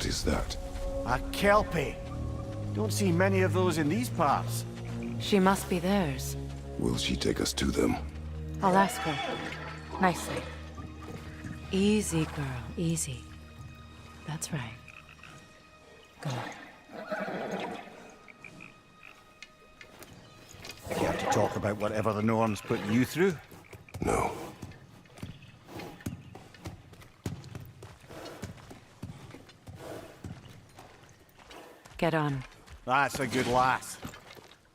What is that? A kelpie. Don't see many of those in these parts. She must be theirs. Will she take us to them? I'll ask her. Nicely. Easy, girl. Easy. That's right. Go. Care to talk about whatever the Norns put you through? No. Get on. That's a good lass.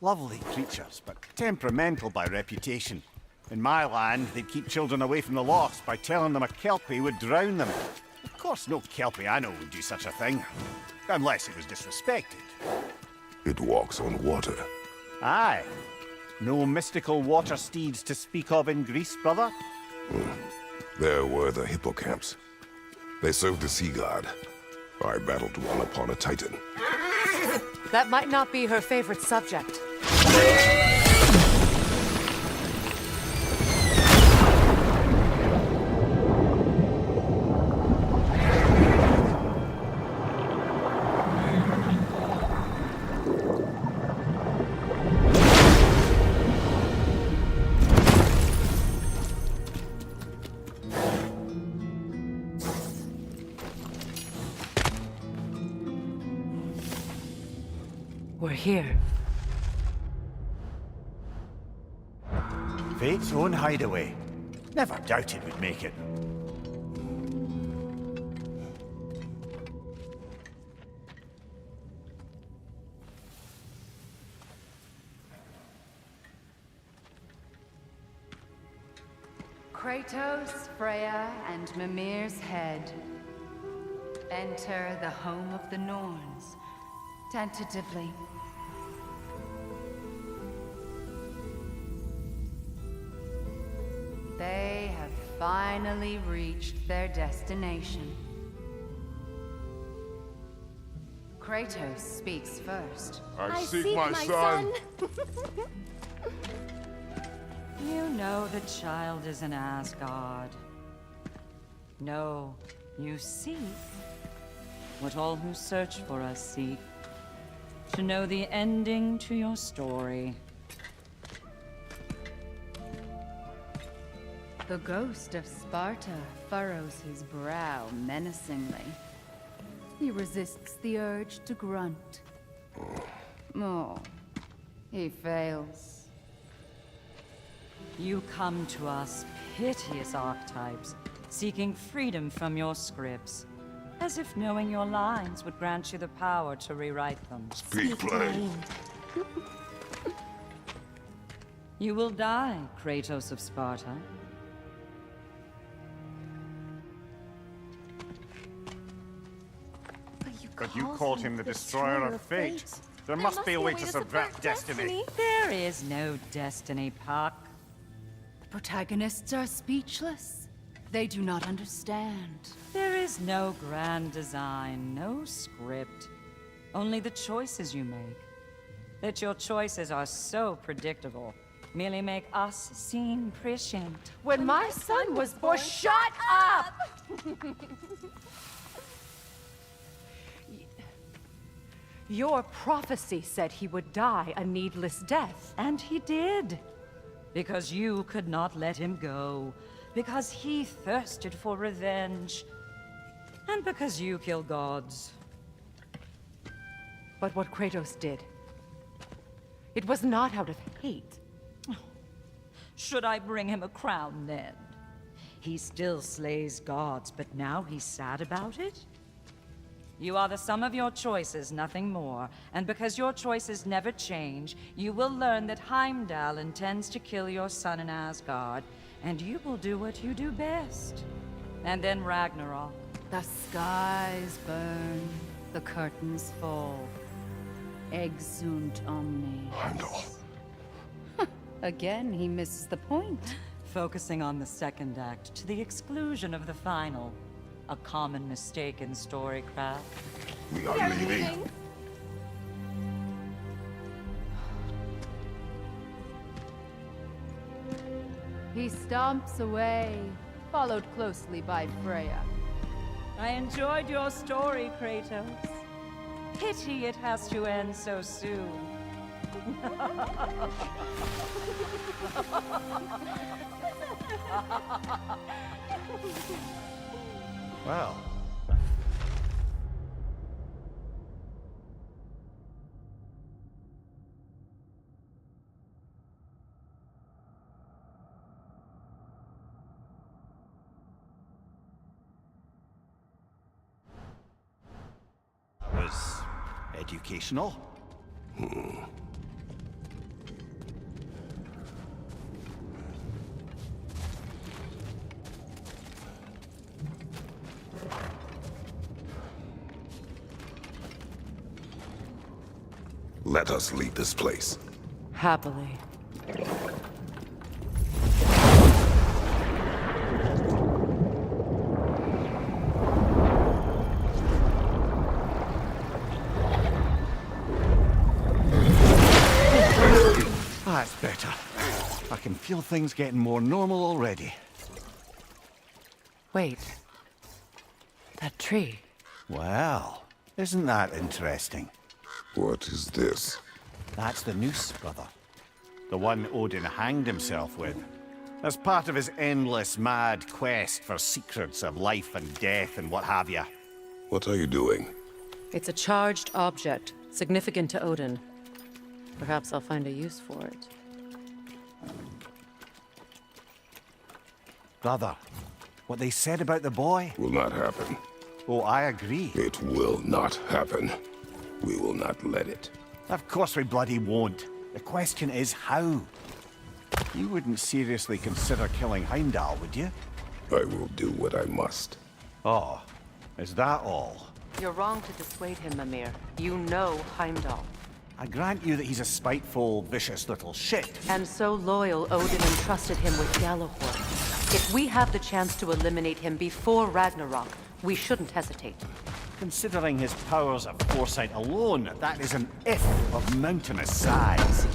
Lovely creatures, but temperamental by reputation. In my land, they'd keep children away from the lost by telling them a kelpie would drown them. Of course, no kelpie I know would do such a thing. Unless it was disrespected. It walks on water. Aye. No mystical water steeds to speak of in Greece, brother? There were the hippocamps. They served the sea god. I battled one upon a titan. That might not be her favorite subject. We're here. Fate's own hideaway. Never doubted we'd make it. Kratos, Freya, and Mimir's head. Enter the home of the Norns, tentatively. They have finally reached their destination. Kratos speaks first. I seek my son. You know the child is in Asgard. No, you seek what all who search for us seek. To know the ending to your story. The ghost of Sparta furrows his brow menacingly. He resists the urge to grunt. Oh, he fails. You come to us, piteous archetypes, seeking freedom from your scripts. As if knowing your lines would grant you the power to rewrite them. Speak plain. You will die, Kratos of Sparta. But you called him the destroyer of fate. There must be a way to subvert destiny. There is no destiny, Puck. The protagonists are speechless. They do not understand. There is no grand design, no script. Only the choices you make. That your choices are so predictable, merely make us seem prescient. When my son was born, shut up! Your prophecy said he would die a needless death. And he did. Because you could not let him go. Because he thirsted for revenge. And because you kill gods. But what Kratos did, it was not out of hate. Should I bring him a crown then? He still slays gods, but now he's sad about it? You are the sum of your choices, nothing more. And because your choices never change, you will learn that Heimdall intends to kill your son in Asgard, and you will do what you do best. And then Ragnarok. The skies burn, the curtains fall. Exunt omnes. Heimdall. Again, he misses the point. Focusing on the second act to the exclusion of the final. A common mistake in storycraft. We are leaving. He stomps away, followed closely by Freya. I enjoyed your story, Kratos. Pity it has to end so soon. Well. That was educational. Let us leave this place. Happily. That's better. I can feel things getting more normal already. Wait. That tree. Well, isn't that interesting? What is this? That's the noose, brother. The one Odin hanged himself with. As part of his endless, mad quest for secrets of life and death and what have you. What are you doing? It's a charged object, significant to Odin. Perhaps I'll find a use for it. Brother, what they said about the boy? Will not happen. Oh, I agree. It will not happen. We will not let it. Of course we bloody won't. The question is how? You wouldn't seriously consider killing Heimdall, would you? I will do what I must. Oh, is that all? You're wrong to dissuade him, Mimir. You know Heimdall. I grant you that he's a spiteful, vicious little shit. And so loyal, Odin entrusted him with Gjallarhorn. If we have the chance to eliminate him before Ragnarok, we shouldn't hesitate. Considering his powers of foresight alone, that is an if of mountainous size.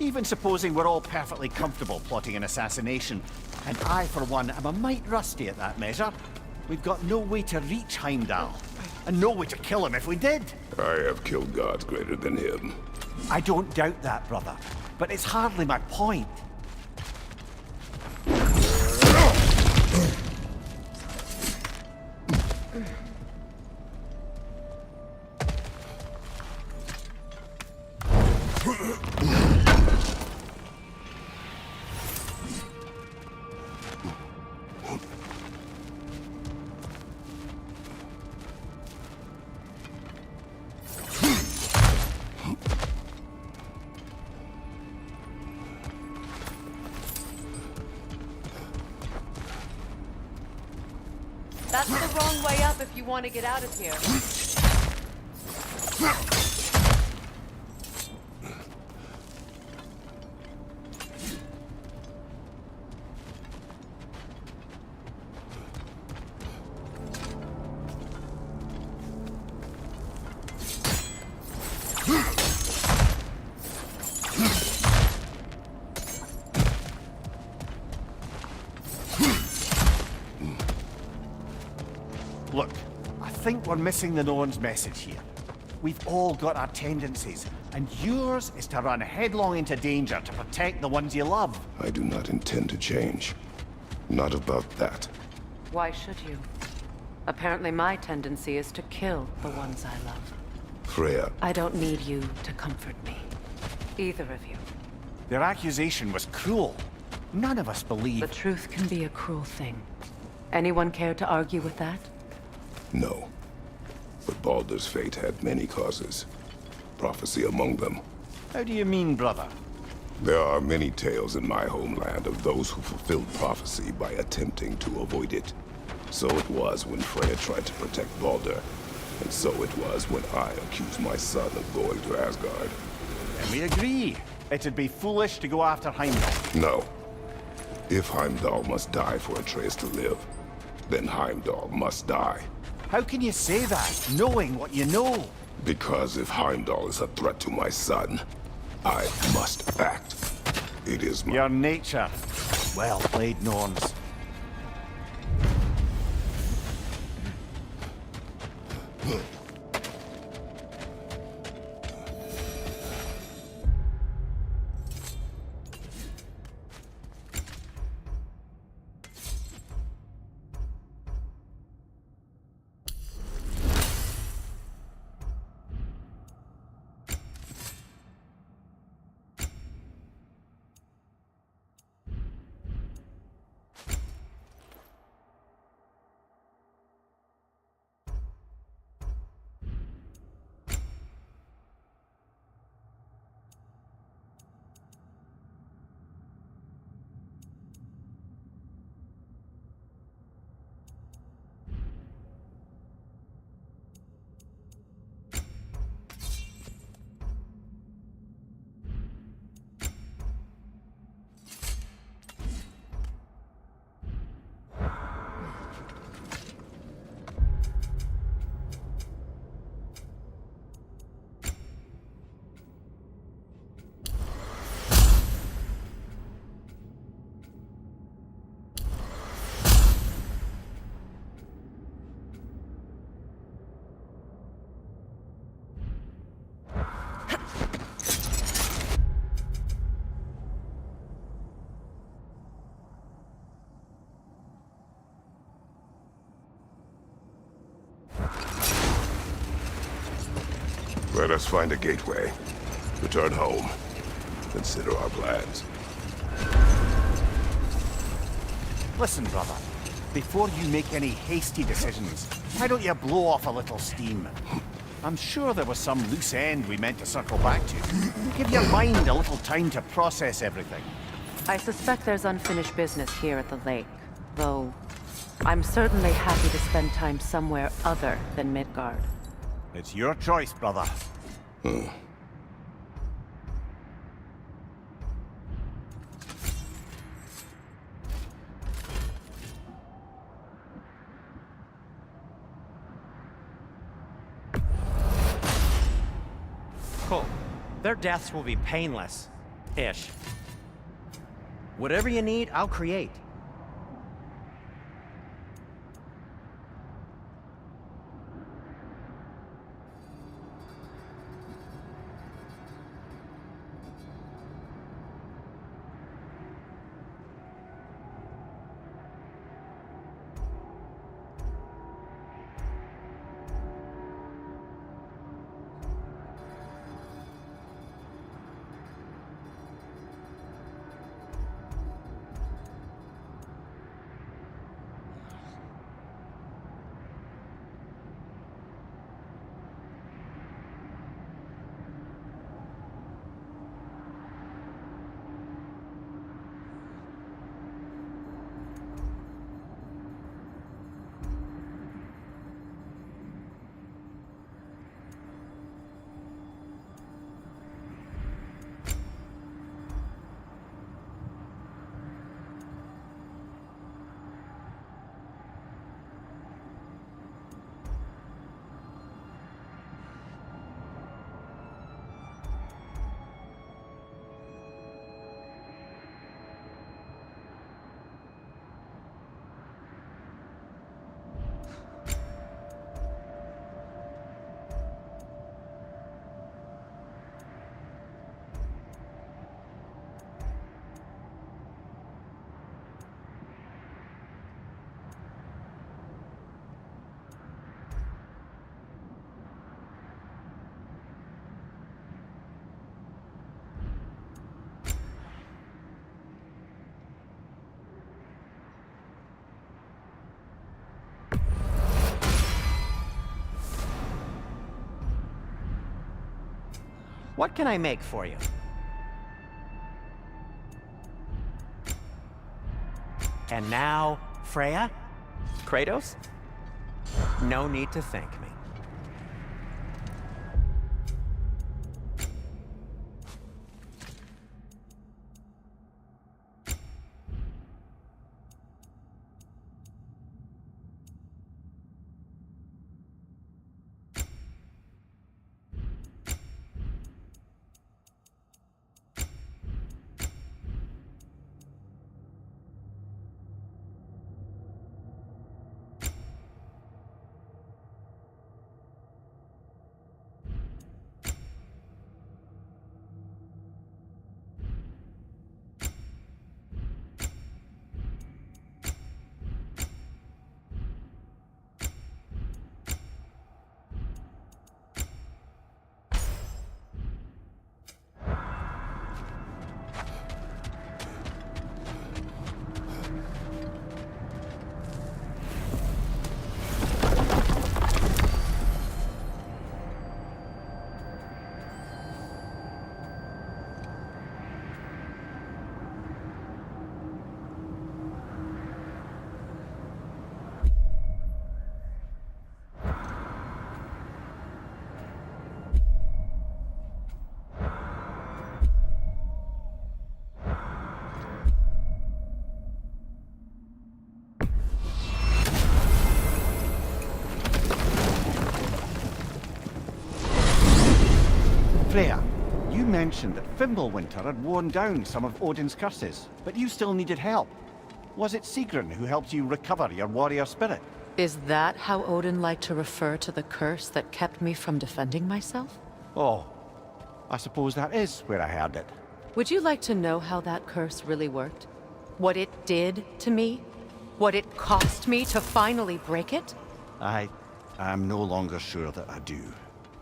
Even supposing we're all perfectly comfortable plotting an assassination, and I, for one, am a mite rusty at that measure, we've got no way to reach Heimdall, and no way to kill him if we did. I have killed gods greater than him. I don't doubt that, brother, but it's hardly my point. That's the wrong way up if you want to get out of here. Look, I think we're missing the Norn's message here. We've all got our tendencies, and yours is to run headlong into danger to protect the ones you love. I do not intend to change. Not about that. Why should you? Apparently my tendency is to kill the ones I love. Freya, I don't need you to comfort me. Either of you. Their accusation was cruel. None of us believe. The truth can be a cruel thing. Anyone care to argue with that? no. But Baldur's fate had many causes. Prophecy among them. How do you mean, brother? There are many tales in my homeland of those who fulfilled prophecy by attempting to avoid it. So it was when Freya tried to protect Baldur. And so it was when I accused my son of going to Asgard. And we agree. It'd be foolish to go after Heimdall. No. If Heimdall must die for Atreus to live, then Heimdall must die. How can you say that, knowing what you know? Because if Heimdall is a threat to my son, I must act. It is my... Your nature. Well played, Norns. Let us find a gateway. Return home. Consider our plans. Listen, brother. Before you make any hasty decisions, why don't you blow off a little steam? I'm sure there was some loose end we meant to circle back to. Give your mind a little time to process everything. I suspect there's unfinished business here at the lake, though I'm certainly happy to spend time somewhere other than Midgard. It's your choice, brother. Cool. Their deaths will be painless. Ish. Whatever you need, I'll create. What can I make for you? And now, Freya? Kratos? No need to thank me. Freya, you mentioned that Fimbulwinter had worn down some of Odin's curses, but you still needed help. Was it Sigrun who helped you recover your warrior spirit? Is that how Odin liked to refer to the curse that kept me from defending myself? Oh, I suppose that is where I heard it. Would you like to know how that curse really worked? What it did to me? What it cost me to finally break it? I'm no longer sure that I do.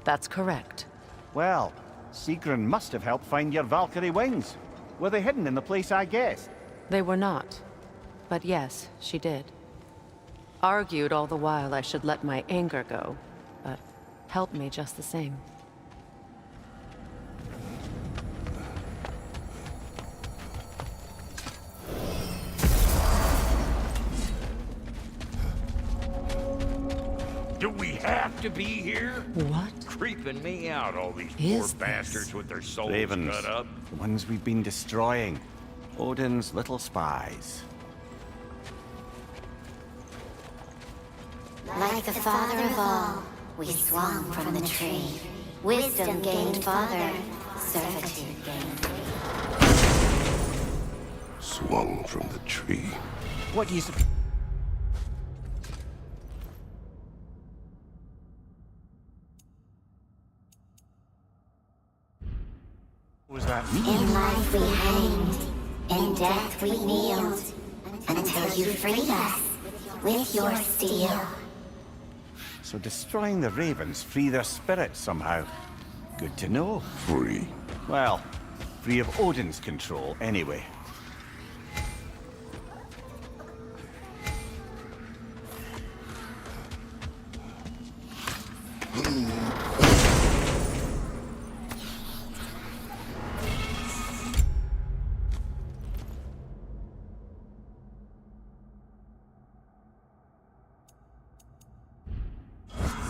That's correct. Well, Sigrun must have helped find your Valkyrie wings. Were they hidden in the place I guessed? They were not. But yes, she did. Argued all the while I should let my anger go, but helped me just the same. Do we have to be here? What Creeping me out, all these poor is bastards this? with their souls Ravens. cut up. The ones we've been destroying. Odin's little spies. Like the father of all, we swung from the tree. Wisdom gained father, servitude gained. Swung from the tree. What do you... Was that me? In life we hanged, in death we kneeled, until you freed us with your steel. So destroying the ravens free their spirits somehow. Good to know. Free. Well, free of Odin's control anyway.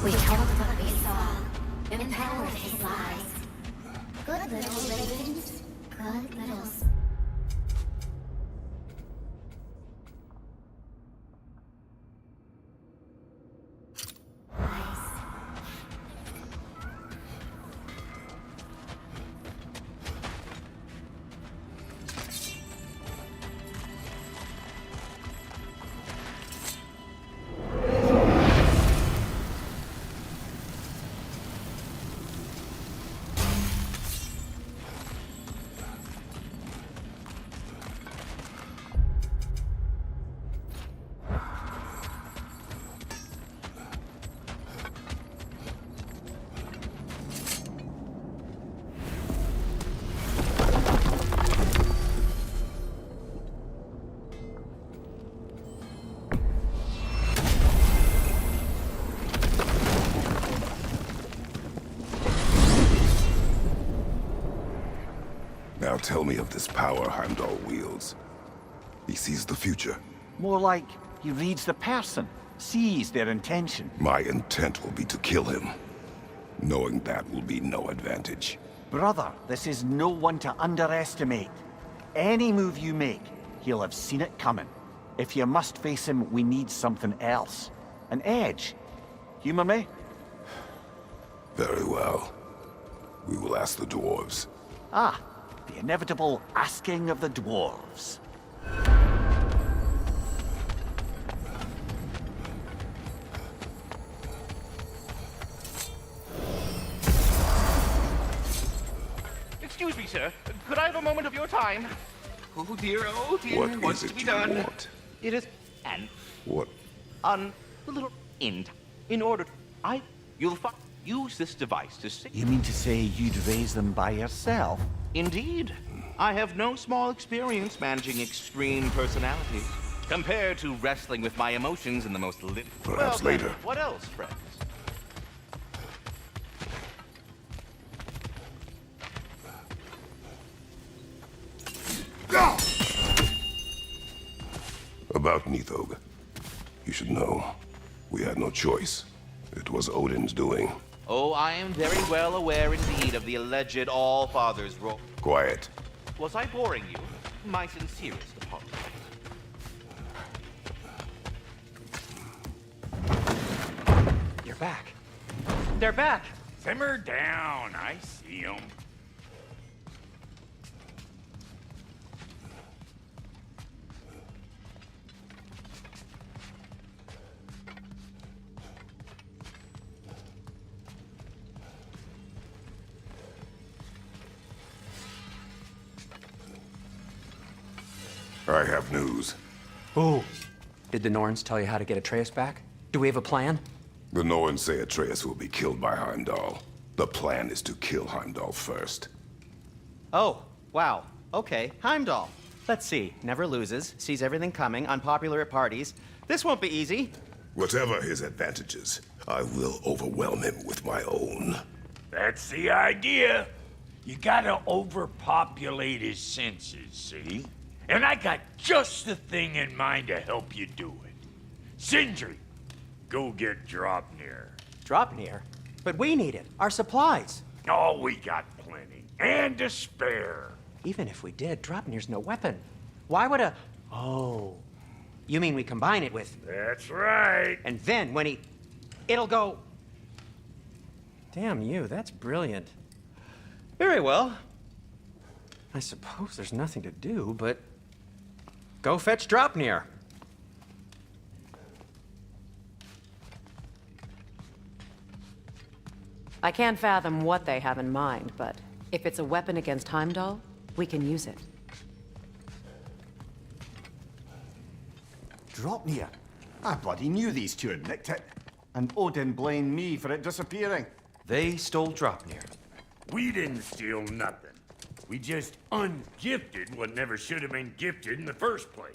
We told what we saw, empowered his lies. Good little ravens, good little... tell me of this power Heimdall wields. He sees the future. More like he reads the person, sees their intention. My intent will be to kill him. Knowing that will be no advantage. Brother, this is no one to underestimate. Any move you make, he'll have seen it coming. If you must face him, we need something else. An edge. Humor me? Very well. We will ask the dwarves. Ah, the inevitable asking of the dwarves. Excuse me, sir. Could I have a moment of your time? Oh dear, What what's is to it be you done? want? It is an What? on the little end. In order you'll use this device to see. You mean to say you'd raise them by yourself? Indeed. I have no small experience managing extreme personalities. Compared to wrestling with my emotions in the most Perhaps well, later. What else, friends? About Nithog. You should know. We had no choice. It was Odin's doing. Oh, I am very well aware indeed of the alleged All-Father's role. Quiet. Was I boring you? My sincerest apologies. You're back. They're back. Simmer down. I see 'em. I have news. Oh. Did the Norns tell you how to get Atreus back? Do we have a plan? The Norns say Atreus will be killed by Heimdall. The plan is to kill Heimdall first. Oh, wow. Okay, Heimdall. Let's see. Never loses, sees everything coming, unpopular at parties. This won't be easy. Whatever his advantages, I will overwhelm him with my own. That's the idea. You gotta overpopulate his senses, see? And I got just the thing in mind to help you do it. Sindri, go get Draupnir. Draupnir? But we need it. Our supplies. Oh, we got plenty. And to spare. Even if we did, Draupnir's no weapon. Why would a... Oh. You mean we combine it with... That's right. And then when he... It'll go... Damn you, that's brilliant. Very well. I suppose there's nothing to do, but... Go fetch Draupnir. I can't fathom what they have in mind, but if it's a weapon against Heimdall, we can use it. Draupnir. I bloody knew these two had nicked it. And Odin blamed me for it disappearing. They stole Draupnir. We didn't steal nothing. We just ungifted what never should have been gifted in the first place.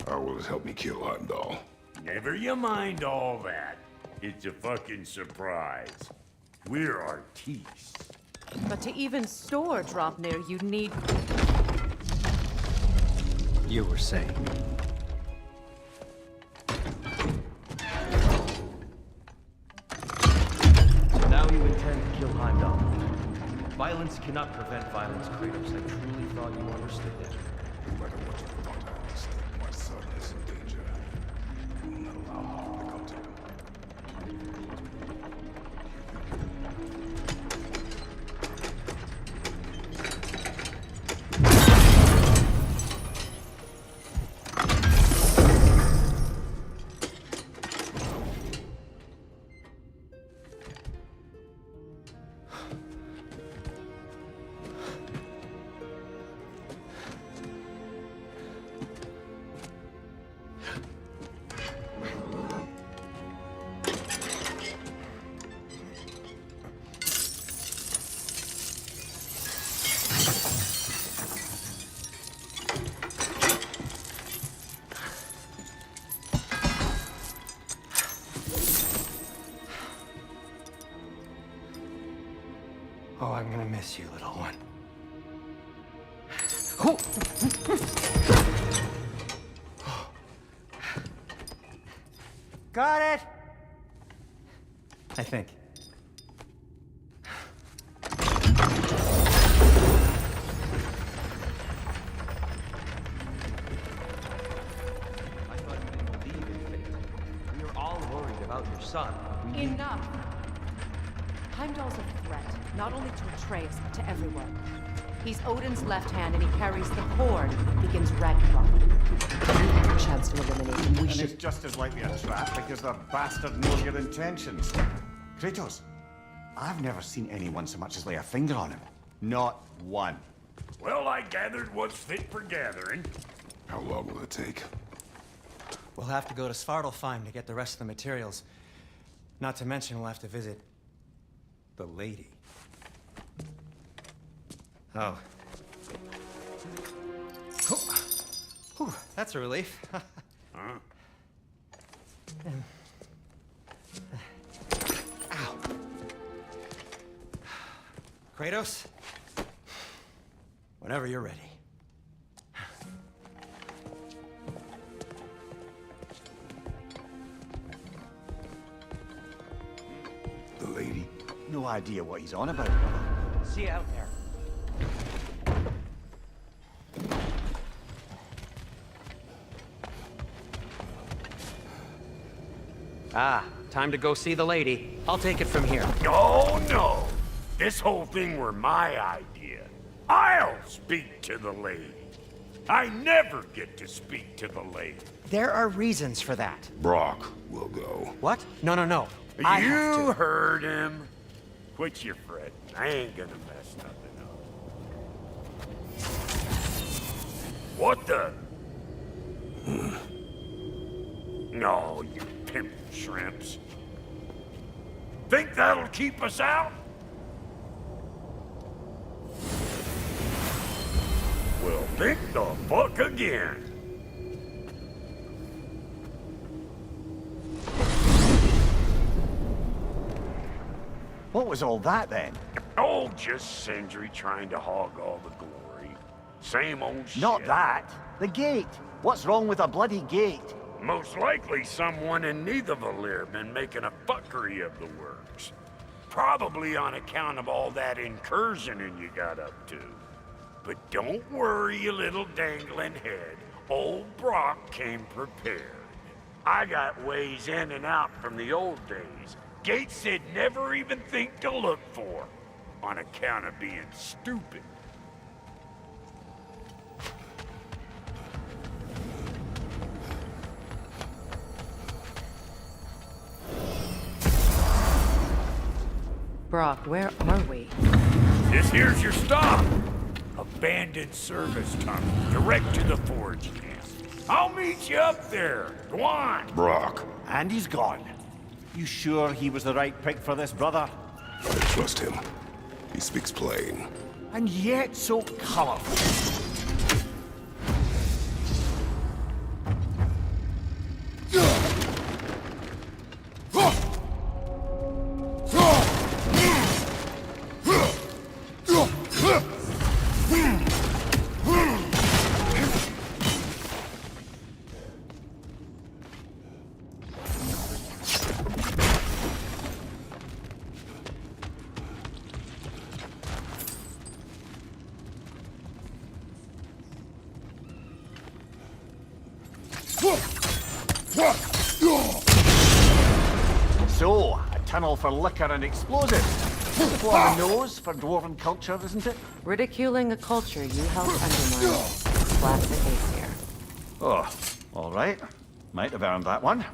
How will it help me kill Heimdall? Never you mind all that. It's a fucking surprise. We're artistes. But to even store Draupnir, you'd need... You were saying. Now you intend to kill Heimdall. Violence cannot prevent violence, Kratos. I truly thought you understood that. No matter what you thought I understood, my son is in danger. I will not allow harm to come to him. Oh, I'm gonna miss you, little one. Got it! I think. I thought you didn't believe in fate. We were all worried about your son. We knew- Enough! Heimdall's a threat, not only to Atreus, but to everyone. He's Odin's left hand, and he carries the cord that begins Ragnarok. We have a chance to eliminate him. We And should... it's just as likely a trap because the bastard knows your intentions. Kratos, I've never seen anyone so much as lay a finger on him. Not one. Well, I gathered what's fit for gathering. How long will it take? We'll have to go to Svartalfheim to get the rest of the materials. Not to mention we'll have to visit the lady. Oh. Whew, that's a relief. Huh? Ow. Kratos? Whenever you're ready. The lady? No idea what he's on about, brother. See you out there. Ah, time to go see the lady. I'll take it from here. No, no. This whole thing were my idea. I'll speak to the lady. I never get to speak to the lady. There are reasons for that. Brock will go. What? No, no, no. I have You to. heard him. Quit your fretting. I ain't gonna mess nothing up. What the? No, you pimp shrimps. Think that'll keep us out? Well, think the fuck again. What was all that then? Oh, just Sindri trying to hog all the glory. Same old shit. Not that. The gate. What's wrong with a bloody gate? Most likely someone in Nidavellir been making a fuckery of the works. Probably on account of all that incursioning you got up to. But don't worry, you little dangling head. Old Brock came prepared. I got ways in and out from the old days. Gates said never even think to look for, on account of being stupid. Brock, where are we? This here's your stop. Abandoned service tunnel, direct to the forge camp. I'll meet you up there. Go on. Brock, And he's gone. You sure he was the right pick for this, brother? I trust him. He speaks plain. And yet so colorful. So, a tunnel for liquor and explosives. What on the nose for dwarven culture, isn't it? Ridiculing a culture you helped undermine. Classic Aesir. Oh, all right. Might have earned that one.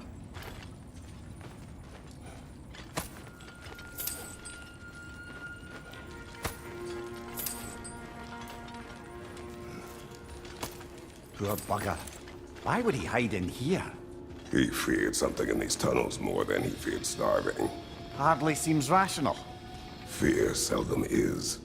Poor bugger. Why would he hide in here? He feared something in these tunnels more than he feared starving. Hardly seems rational. Fear seldom is.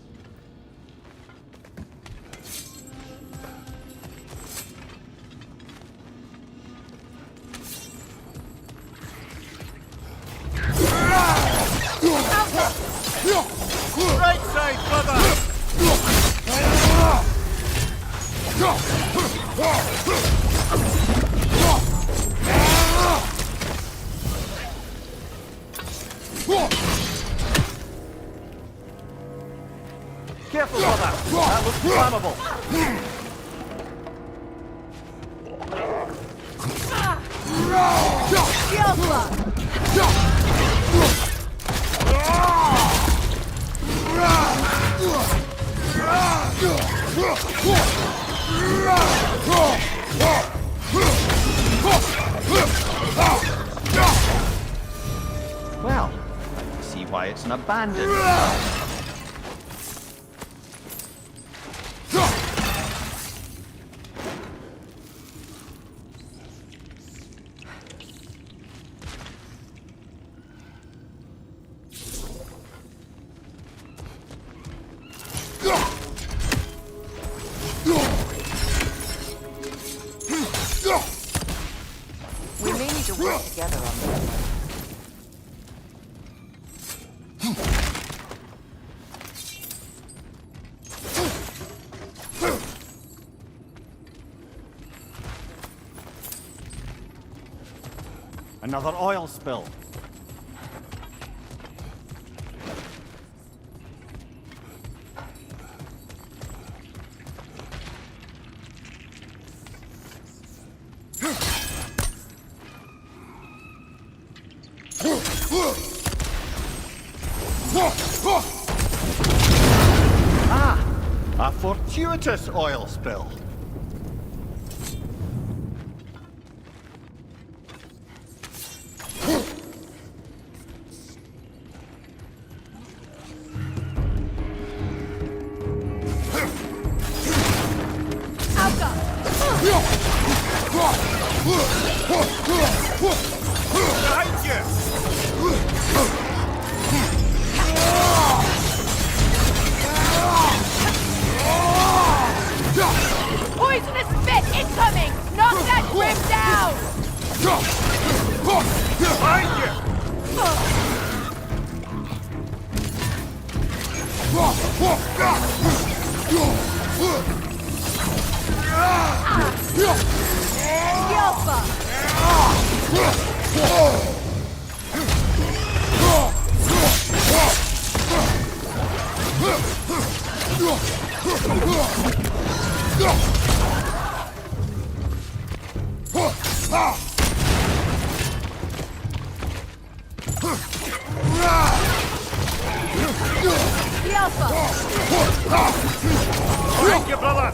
Right side, brother! Careful, brother! That looks flammable! Well, I can see why it's an abandoned. We may need to work together on this. Another oil spill. Ah! A fortuitous oil spill. Poisonous spit incoming! Knock that grim down! Behind you! Thank you, brother!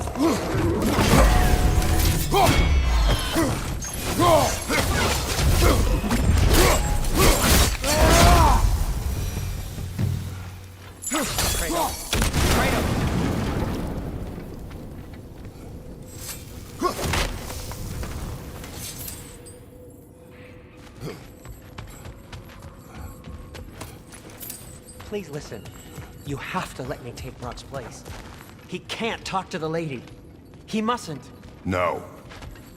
Please listen. You have to let me take Brock's place. He can't talk to the lady. He mustn't. No.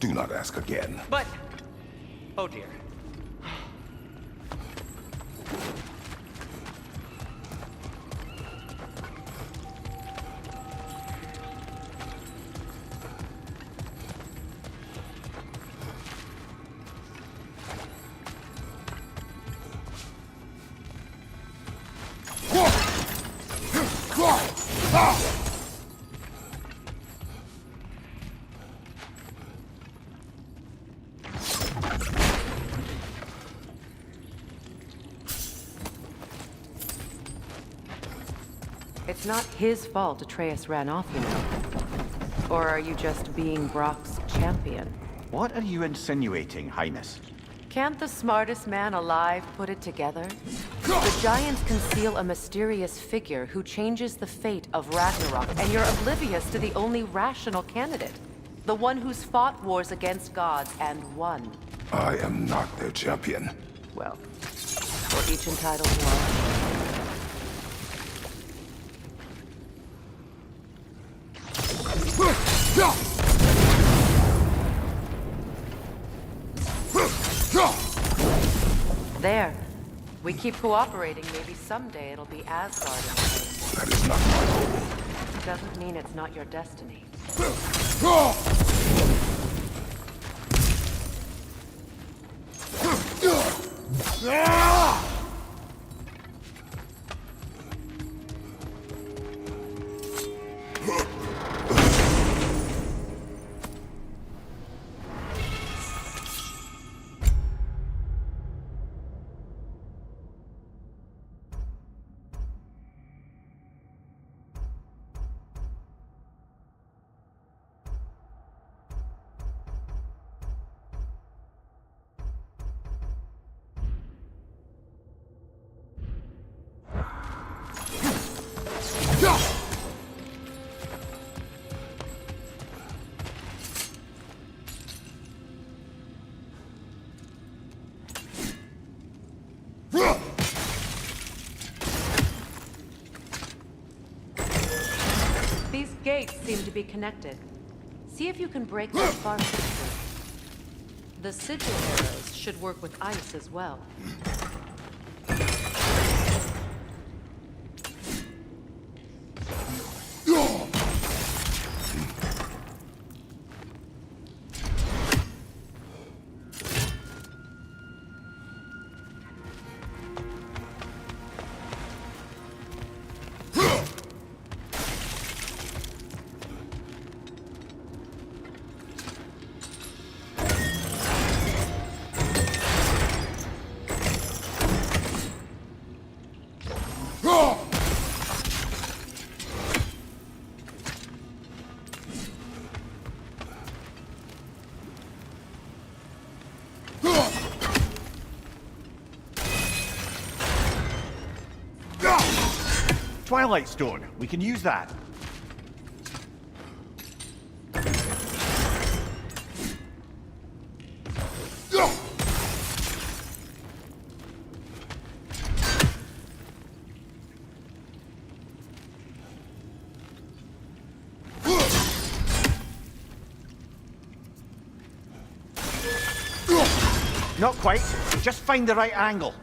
Do not ask again. But... oh dear. It's not his fault Atreus ran off, you know. Or are you just being Brock's champion? What are you insinuating, Highness? Can't the smartest man alive put it together? The Giants conceal a mysterious figure who changes the fate of Ragnarok, and you're oblivious to the only rational candidate. The one who's fought wars against gods and won. I am not their champion. Well, we're each entitled to one. There. We keep cooperating, maybe someday it'll be Asgard in place. That is not my goal. doesn't mean it's not your destiny. These gates seem to be connected. See if you can break that far system. The sigil arrows should work with ice as well. Twilight Stone. We can use that. Not quite. Just find the right angle.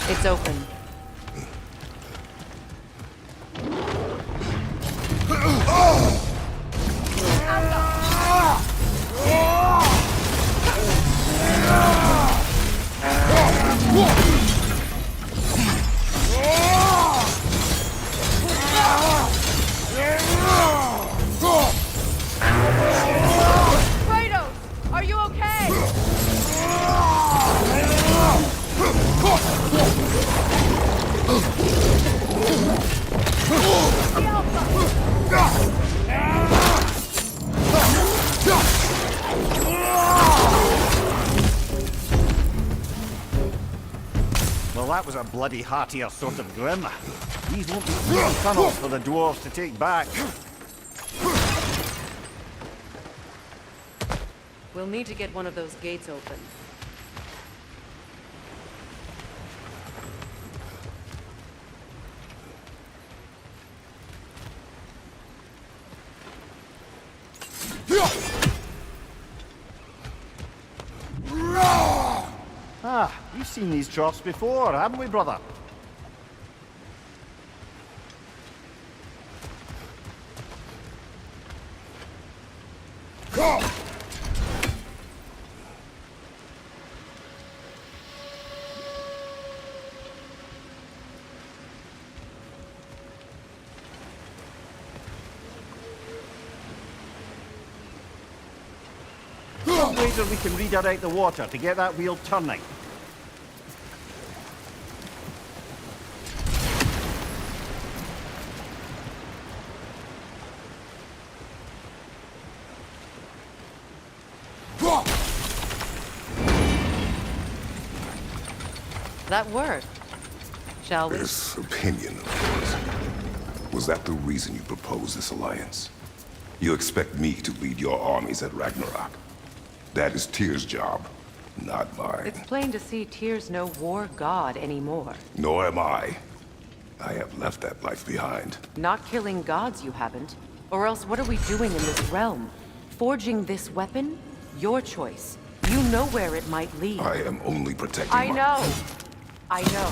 It's open. Kratos, are you okay? Well, that was a bloody heartier sort of grim. These won't be easy tunnels for the dwarves to take back. We'll need to get one of those gates open. Ah, we've seen these troughs before, haven't we, brother? Later we can redirect the water to get that wheel turning. That worked. Shall we? This opinion of yours. Was that the reason you proposed this alliance? You expect me to lead your armies at Ragnarok? That is Tyr's job, not mine. It's plain to see Tyr's no war god anymore. Nor am I. I have left that life behind. Not killing gods, you haven't. Or else what are we doing in this realm? Forging this weapon? Your choice. You know where it might lead. I am only protecting I know. I know.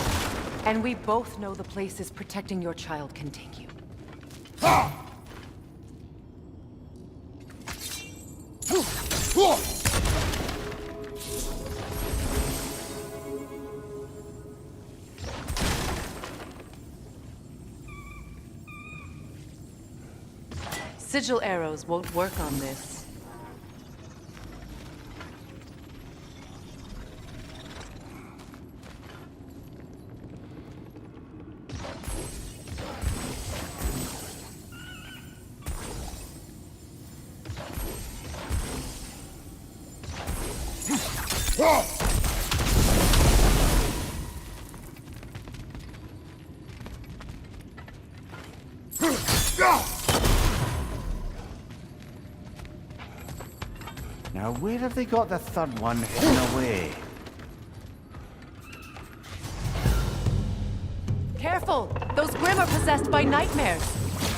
And we both know the places protecting your child can take you. Sigil arrows won't work on this. Now, where have they got the third one hidden away? Careful! Those Grimm are possessed by nightmares.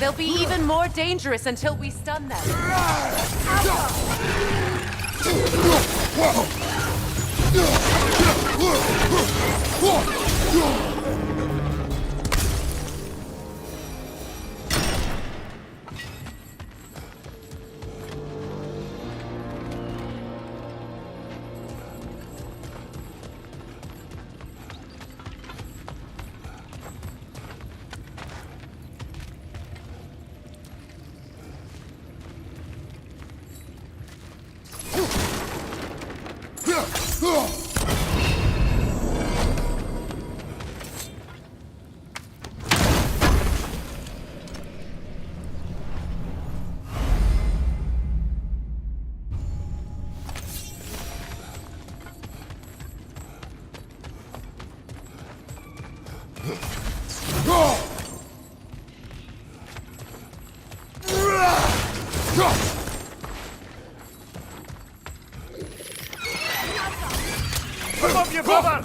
They'll be even more dangerous until we stun them. Come up, you brother!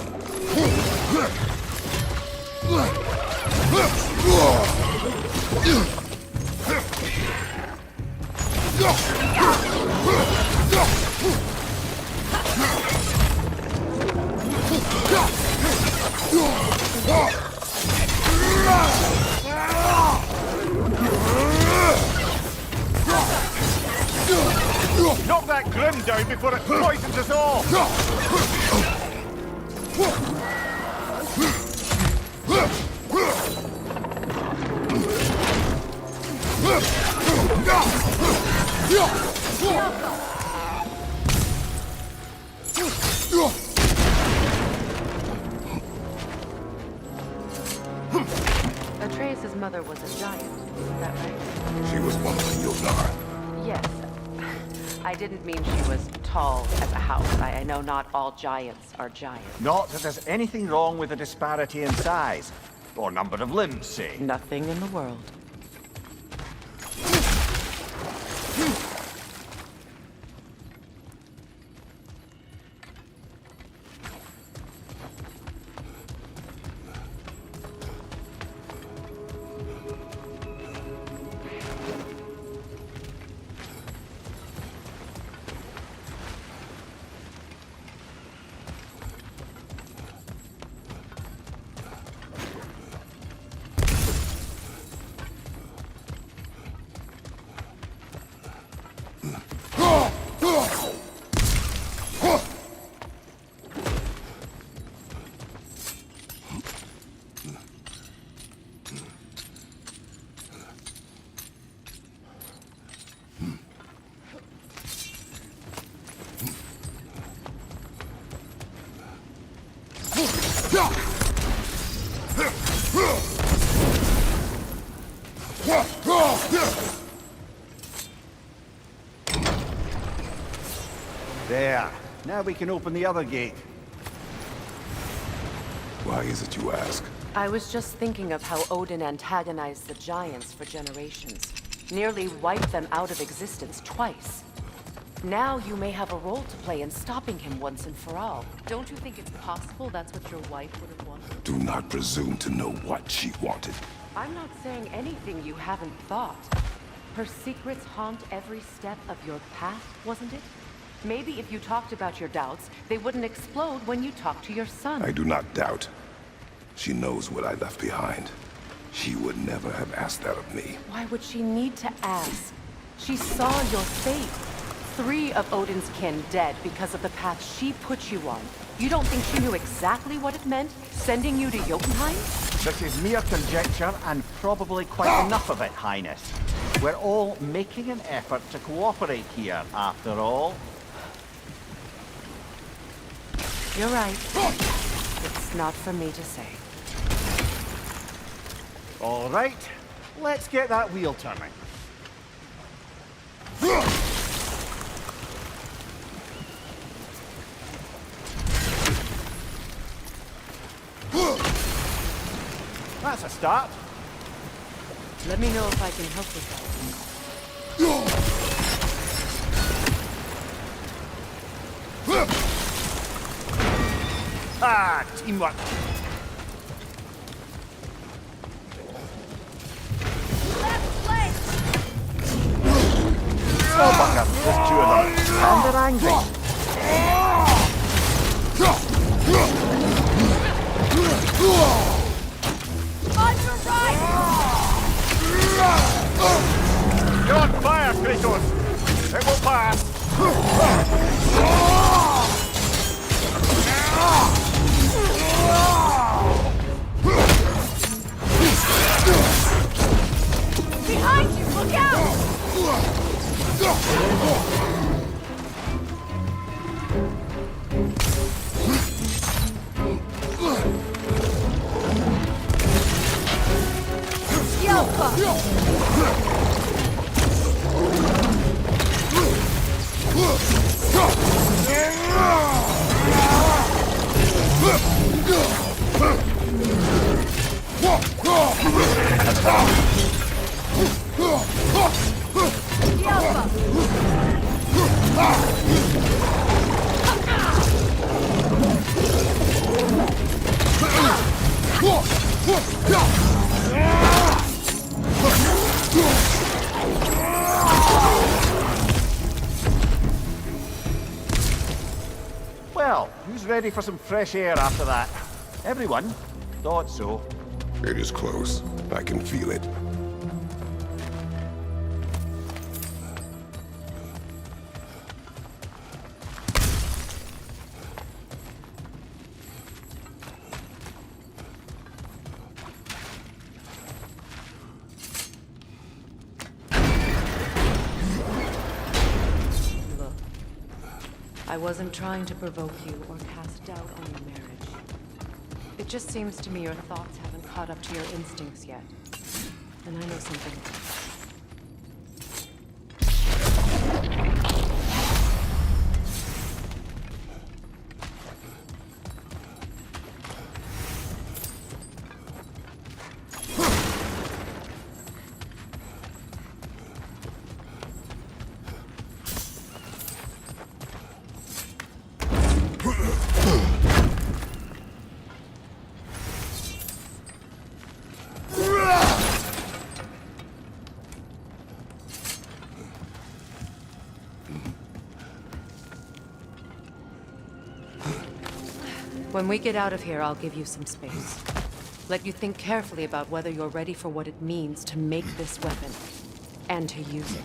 Knock that Grim down before it poisons us all! Atreus' mother was a giant, is that right? She was one of the Yildar. Yes. I didn't mean she was tall as a house. I know not all giants are giants. Not that there's anything wrong with a disparity in size. Or number of limbs, say. Nothing in the world. There. Now we can open the other gate. Why is it you ask? I was just thinking of how Odin antagonized the giants for generations. Nearly wiped them out of existence twice. Now you may have a role to play in stopping him once and for all. Don't you think it's possible that's what your wife would have wanted? Do not presume to know what she wanted. I'm not saying anything you haven't thought. Her secrets haunt every step of your path, wasn't it? Maybe if you talked about your doubts, they wouldn't explode when you talked to your son. I do not doubt. She knows what I left behind. She would never have asked that of me. Why would she need to ask? She saw your fate. 3 of Odin's kin dead because of the path she put you on. You don't think she knew exactly what it meant, sending you to Jotunheim? This is mere conjecture and probably quite enough of it, Highness. We're all making an effort to cooperate here, after all. You're right. It's not for me to say. All right, let's get that wheel turning. That's a start. Let me know if I can help with that. Ah, teamwork. Left leg! Oh, bugger, there's 2 of them. And they're angry. On your right! You're on fire, Kratos! It will pass! Behind you! Look out! Well, who's ready for some fresh air after that? Everyone? Thought so. It is close. I can feel it. Look, I wasn't trying to provoke you or cast doubt on your marriage. It just seems to me your thoughts haven't caught up to your instincts yet. And I know something. When we get out of here, I'll give you some space. Let you think carefully about whether you're ready for what it means to make this weapon, and to use it.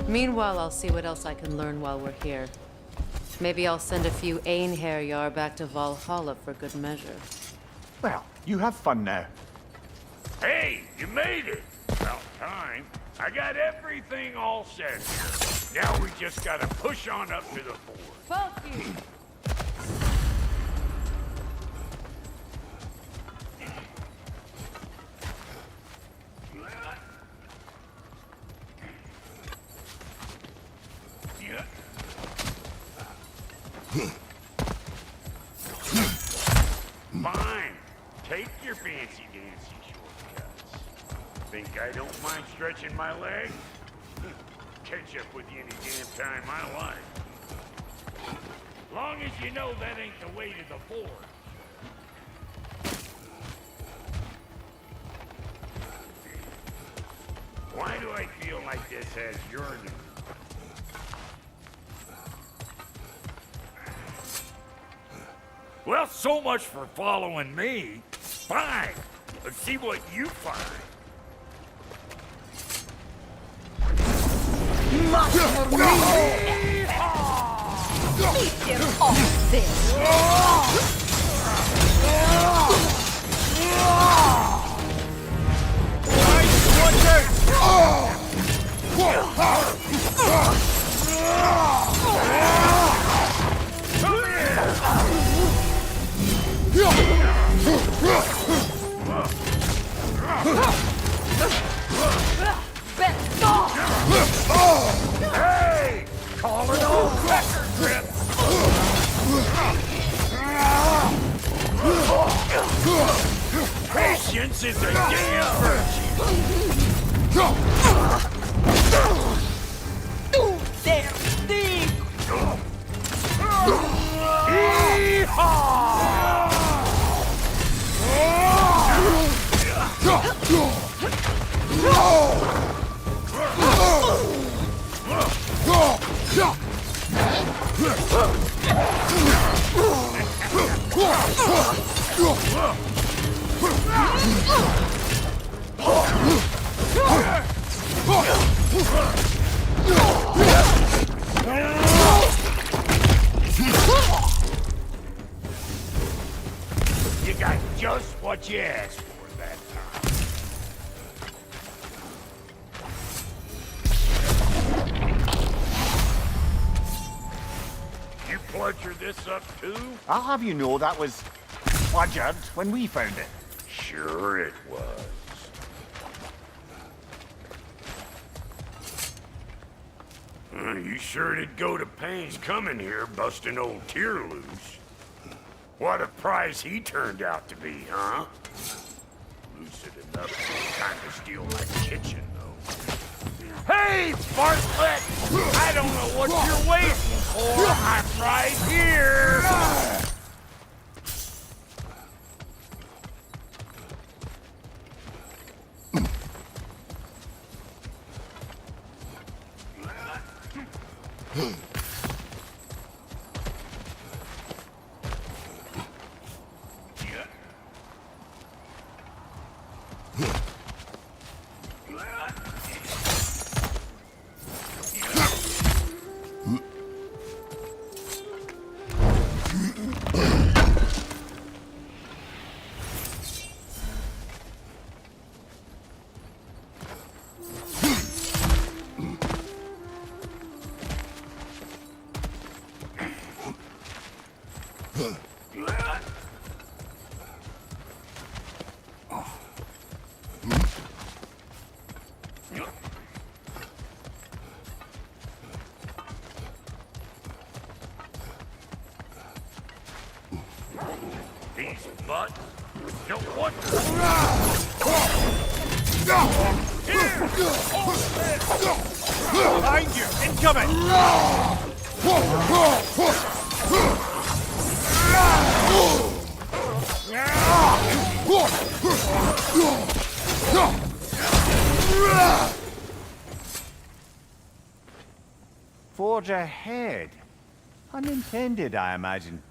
Meanwhile, I'll see what else I can learn while we're here. Maybe I'll send a few Einherjar back to Valhalla for good measure. Well, you have fun now. Hey, you made it! About time. I got everything all set here. Now we just gotta push on up to the fort. Both you! Fine. Take your fancy-dancy shortcuts. Think I don't mind stretching my legs? Catch up with you any damn time I like. Long as you know that ain't the way to the forge. Why do I feel like this has yearning? Well, so much for following me. Fine. Let's see what you find. Get off this! Hey! Call it old record grip! Patience is a damn virtue! Damn thing! You got just what you asked for that time. You bludgered this up too? I'll have you know that was bludgered when we found it. Sure it was. You sure did go to pains coming here, busting old Tyr loose. What a prize he turned out to be, huh? Lucid enough to kind of steal my kitchen, though. Hey, Bartlett! I don't know what you're waiting for. I'm right here! These butts don't want to. Behind you! Incoming! Forge ahead. Unintended, I imagine.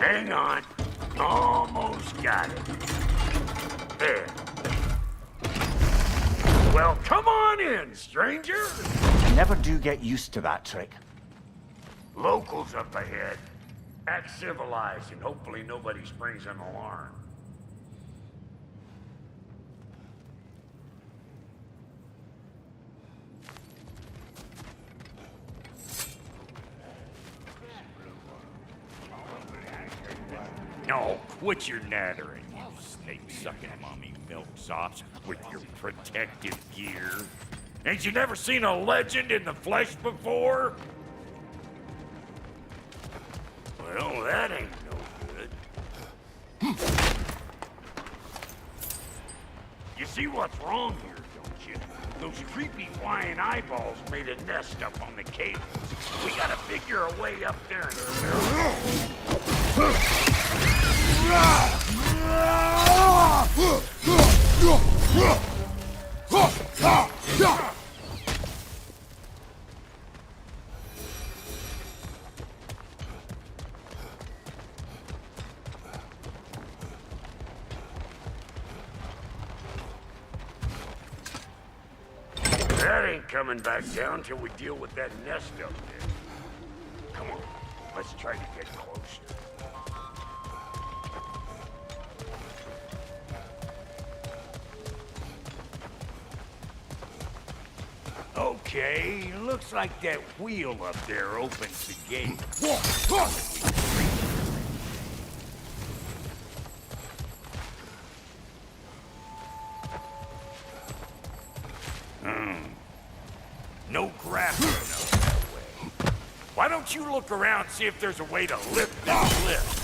Hang on. Almost got it. There. Well, come on in, stranger. I never do get used to that trick. Locals up ahead. Act civilized and hopefully nobody springs an alarm. No, quit your nattering, you snake-sucking mommy milksops with your protective gear. Ain't you never seen a legend in the flesh before? Well, that ain't no good. You see what's wrong here, don't you? Those creepy flying eyeballs made a nest up on the cables. We gotta figure a way up there and that ain't coming back down till we deal with that nest up there. Come on, let's try to get closer. Okay, looks like that wheel up there opens the gate. No grappling up that way. Why don't you look around and see if there's a way to lift this lift?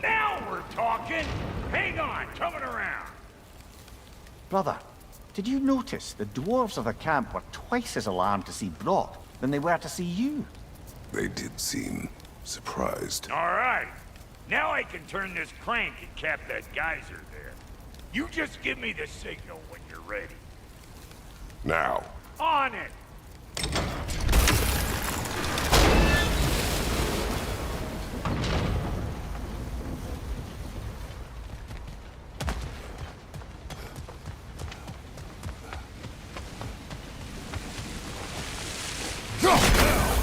Now we're talking! Hang on, coming around. Brother, did you notice the dwarves of the camp were twice as alarmed to see Brock than they were to see you? They did seem surprised. All right. Now I can turn this crank and cap that geyser there. You just give me the signal when you're ready. Now. On it!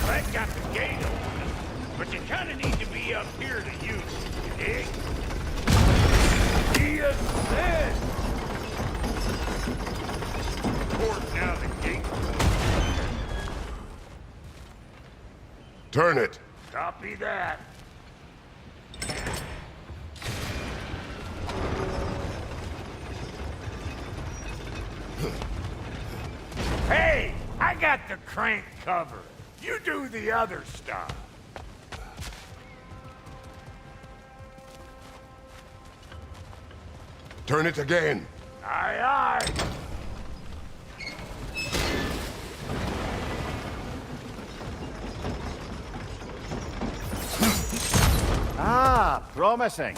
That got the gate open, but you kind of need to be up here to use it, you dig? He said. Of course, now the gate's open. Turn it. Copy that. Hey, I got the crank covered. You do the other stuff. Turn it again. Aye, aye. Ah, promising.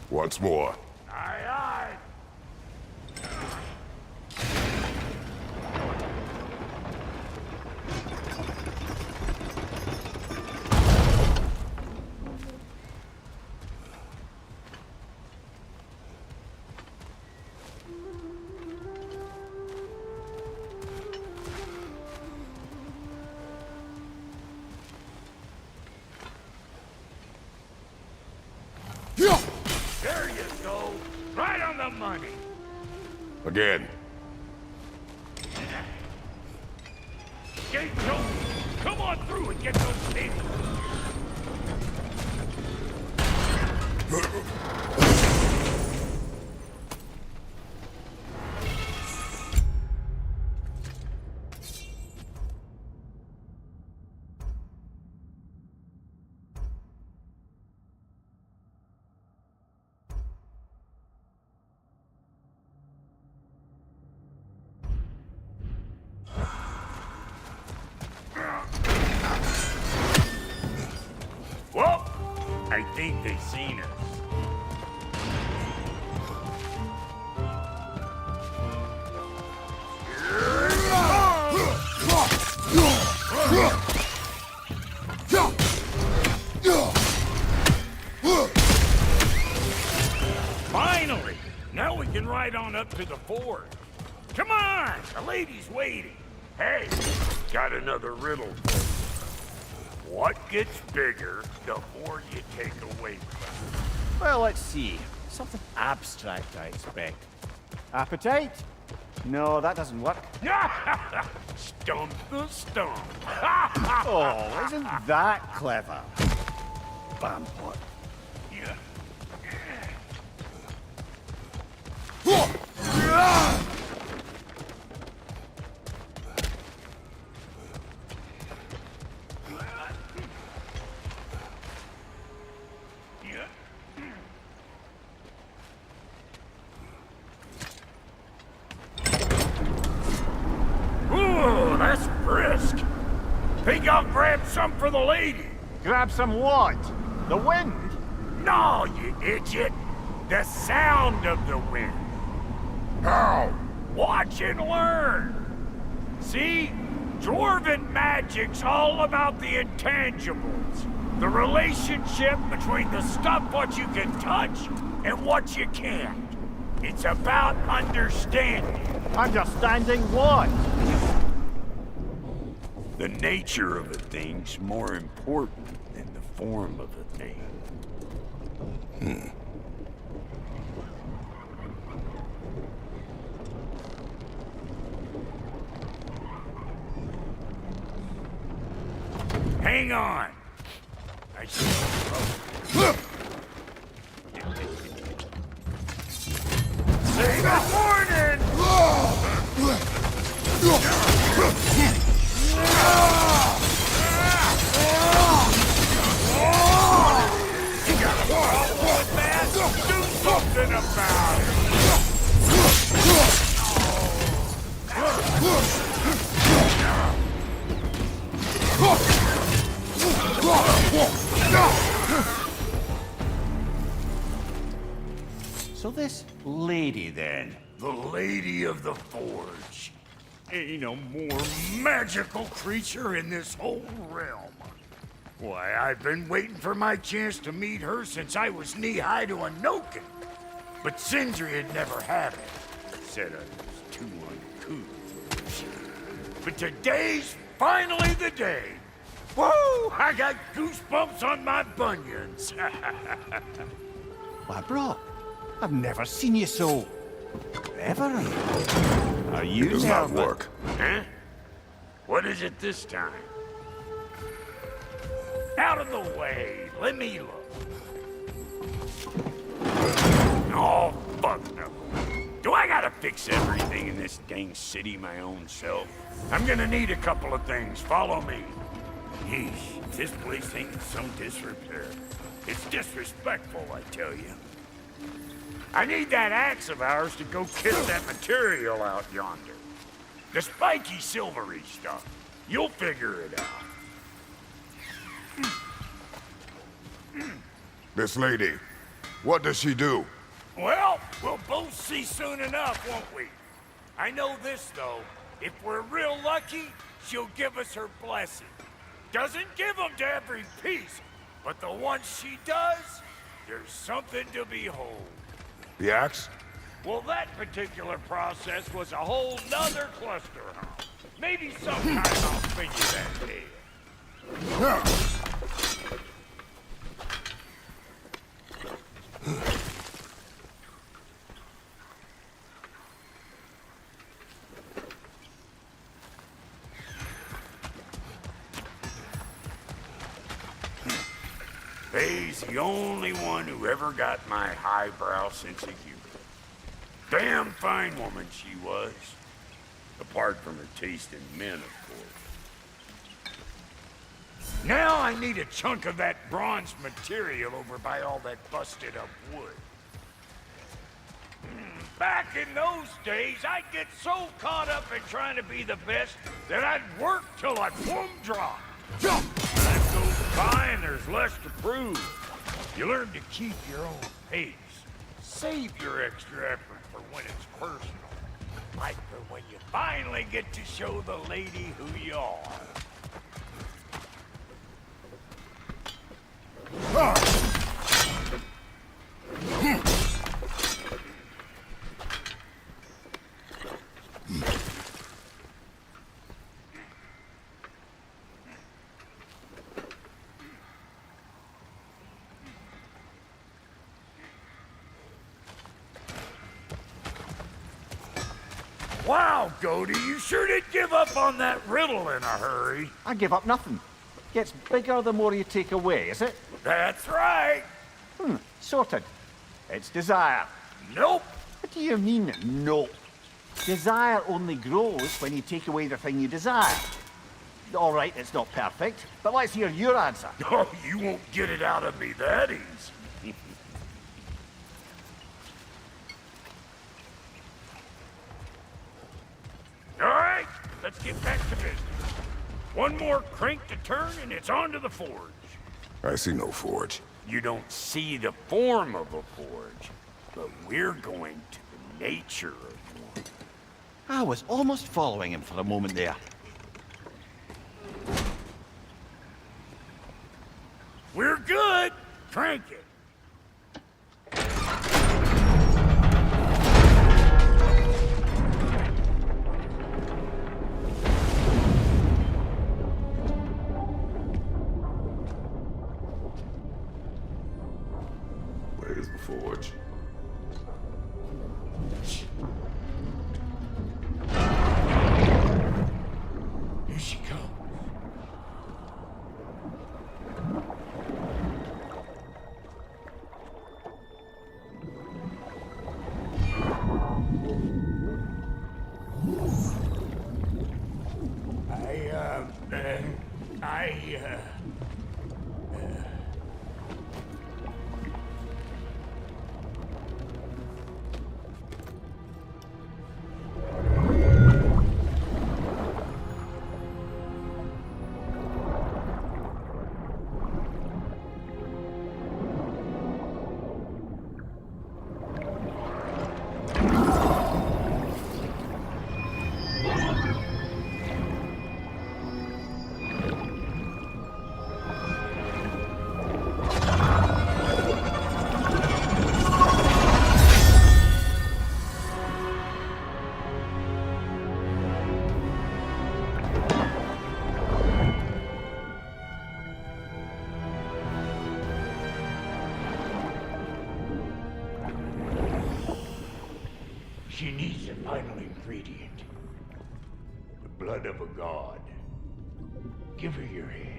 Once more. Aye, aye. There you go. Right on the money. Again. Gate's open. Come on through and get those tables. I think they seen us. Finally! Now we can ride on up to the fort. Come on! The lady's waiting. Hey, got another riddle for you. What gets bigger the more you take away from it? Well, let's see. Something abstract, I expect. Appetite? No, that doesn't work. Stump the stump. Oh, isn't that clever? Vampire. Yeah. Ooh, that's brisk. Think I'll grab some for the lady. Grab some what? The wind? No, you idiot. The sound of the wind. How? Watch and learn. See? Dwarven magic's all about the intangibles. The relationship between the stuff what you can touch and what you can't. It's about understanding. Understanding what? The nature of a thing's more important than the form of a thing. Hang on. I Say good morning! You got a problem with that? Do something about So this lady, then? The Lady of the Forge. Ain't no more magical creature in this whole realm. Why, I've been waiting for my chance to meet her since I was knee-high to a Noken. But Sindri had never had it. Said I was too uncouth. But today's finally the day. Woo! I got goosebumps on my bunions. Why, bro, I've never seen you so... ever. Are you It does not nervous? work. Huh? What is it this time? Out of the way. Let me look. Oh, fuck no. Do I gotta fix everything in this dang city my own self? I'm gonna need a couple of things. Follow me. Yeesh, if this place ain't in some disrepair. It's disrespectful, I tell you. I need that axe of ours to go kiss that material out yonder. The spiky silvery stuff. You'll figure it out. This lady, what does she do? Well, we'll both see soon enough, won't we? I know this, though. If we're real lucky, she'll give us her blessing. Doesn't give them to every piece, but the ones she does, there's something to behold. The axe? Well, that particular process was a whole nother cluster, huh? Maybe sometime I'll figure that tale. Faye's the only one who ever got my highbrow sense of humor. Damn fine woman she was. Apart from her taste in men, of course. Now I need a chunk of that bronze material over by all that busted up wood. Back in those days, I'd get so caught up in trying to be the best that I'd work till I plumb dropped. Time goes by and there's less to prove. You learn to keep your own pace. Save your extra effort for when it's personal. Like for when you finally get to show the lady who you are. Wow, Cody, you sure did give up on that riddle in a hurry. I give up nothing. Gets bigger the more you take away, is it? That's right. Sorted. It's desire. Nope. What do you mean, no? Desire only grows when you take away the thing you desire. All right, it's not perfect, but let's hear your answer. Oh, you won't get it out of me that easy. All right, let's get back to business. One more crank to turn and it's on to the forge. I see no forge. You don't see the form of a forge, but we're going to the nature of one. I was almost following him for a moment there. We're good. Crank it. Where's the forge? Here she comes. She needs the final ingredient. The blood of a god. Give her your hand.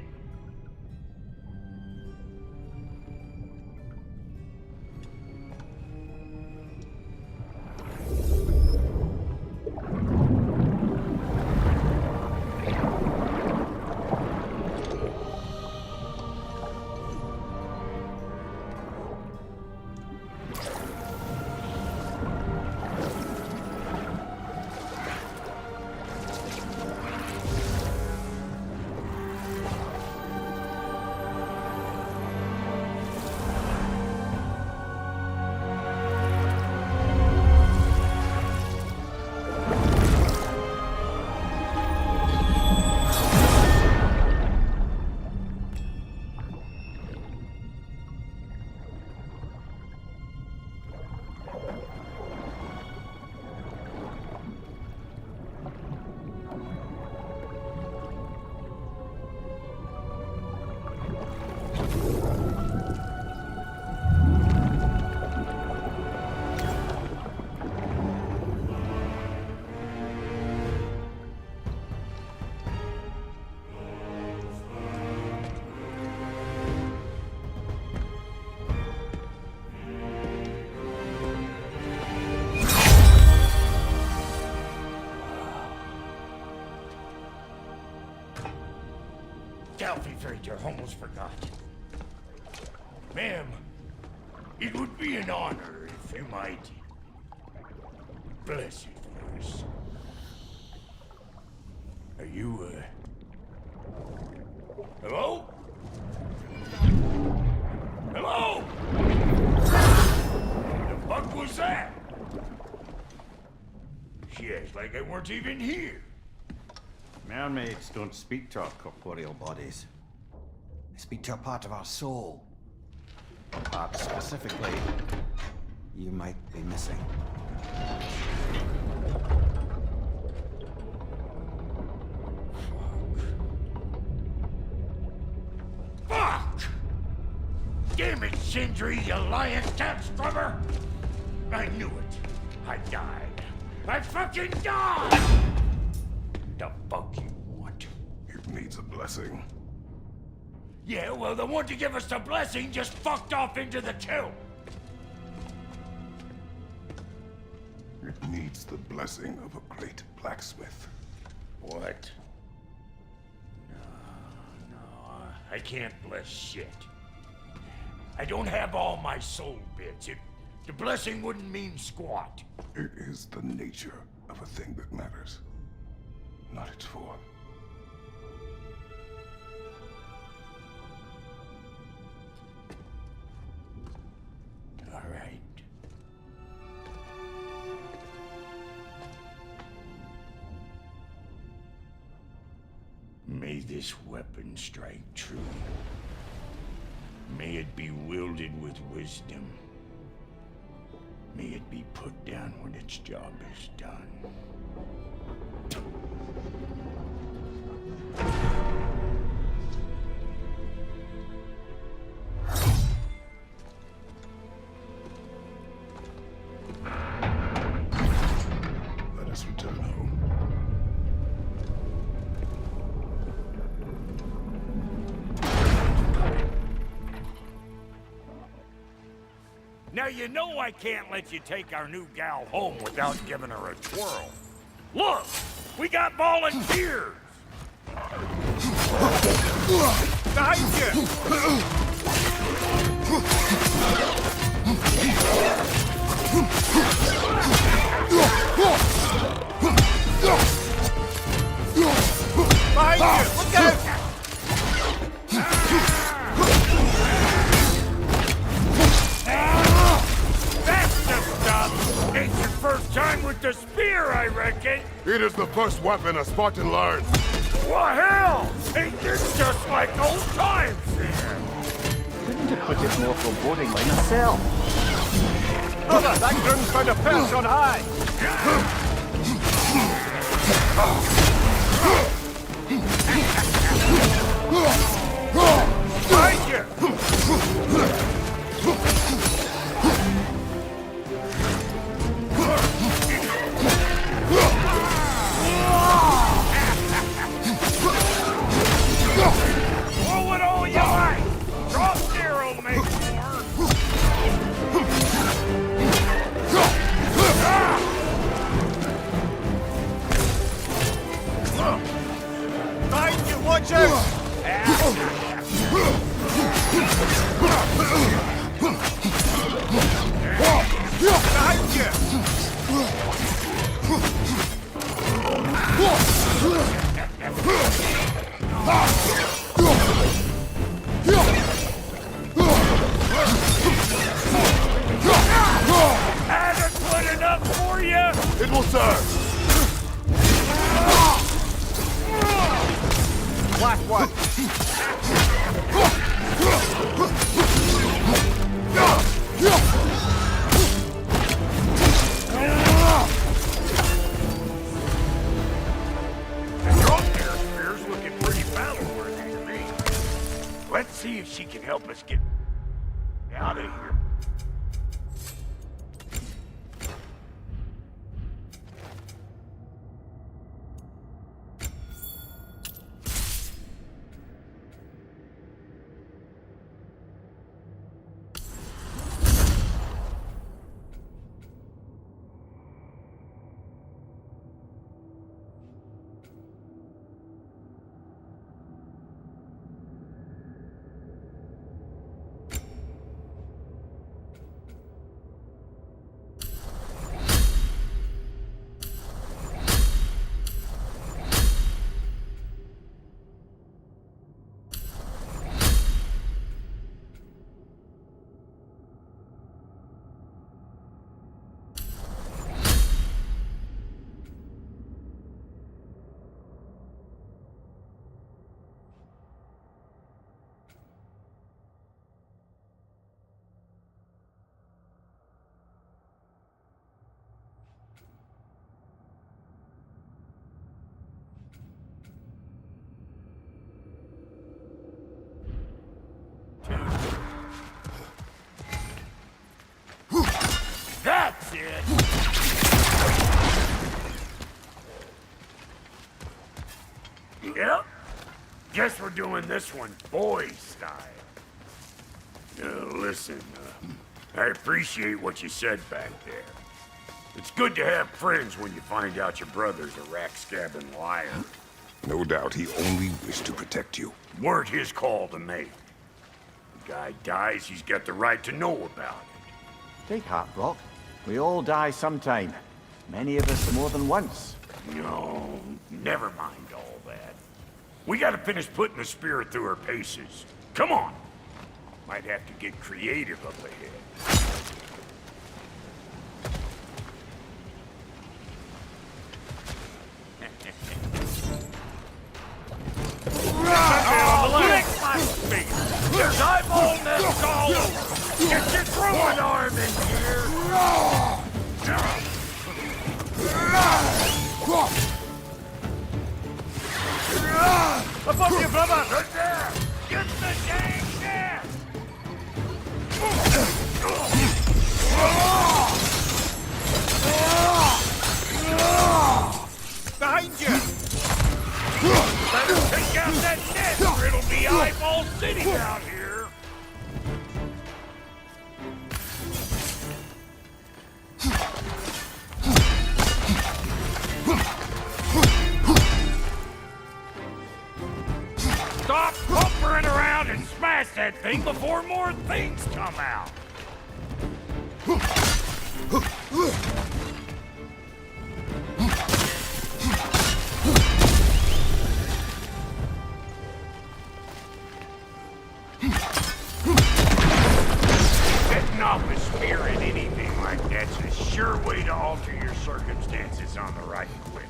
Delphi Victor almost forgot. Ma'am, it would be an honor if you might bless it for us. Are you, Hello? Hello? like I weren't even here. Mermaids don't speak to our corporeal bodies. They speak to a part of our soul. A part specifically you might be missing. Fuck! Damn it, Sindri, you lying tax drummer! I knew it. I died. I fucking died! The fuck you want? It needs a blessing. Yeah, well, the one to give us the blessing just fucked off into the tomb. It needs the blessing of a great blacksmith. What? No, I can't bless shit. I don't have all my soul bits. The blessing wouldn't mean squat. It is the nature of a thing that matters, not its form. All right. May this weapon strike true. May it be wielded with wisdom. May it be put down when its job is done. Let us return home. Now you know I can't let you take our new gal home without giving her a twirl. Look! We got volunteers! Behind you! Behind you! Look out! That's the stuff! Ain't your first time with the spear, I reckon! It is the first weapon a Spartan learned. Well, hell! Ain't this just like old times here? Couldn't have put it more forebodingly myself. Brother, that groom's found a perch on high! Behind you! Throw it all you like! Drop zero, make more! Behind you, watch out! Behind you! Adequate enough for you? It will serve. Last one! Your spear's looking pretty battle-worthy to me. Let's see if she can help us get out of here. shit. Yep. Guess we're doing this one boy style. Listen, I appreciate what you said back there. It's good to have friends when you find out your brother's a rack-scabbing liar. No doubt he only wished to protect you. Weren't his call to make. The guy dies, he's got the right to know about it. Take heart, Brock. We all die sometime. Many of us more than once. No, never mind all that. We gotta finish putting the spirit through her paces. Come on! Might have to get creative up ahead. Lick my face! There's eyeball nests all over! Get your throwing arm in here! Above you, brother! Right there! Get the dang nest! Behind you! Better take out that net or it'll be eyeball city out here! Stop pumpering around and smash that thing before more things come out! Setting off a spear in anything like that's a sure way to alter your circumstances on the right quick.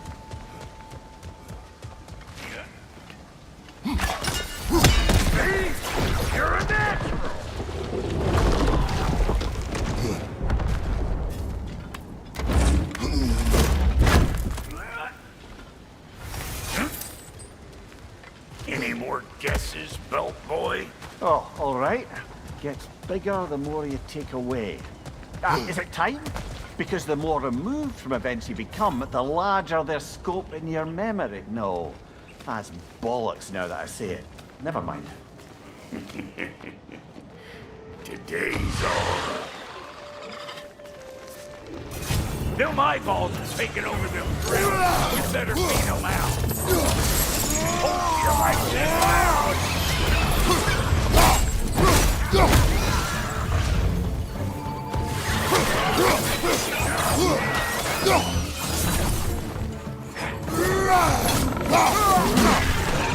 See? You're a natural! Any more guesses, belt boy? Oh, all right. Gets bigger the more you take away. Is it time? Because the more removed from events you become, the larger their scope in your memory. No, that's bollocks now that I say it. Never mind. Today's all. Them eyeballs are taking over them drills. You better beat them out. Hope you like that loud.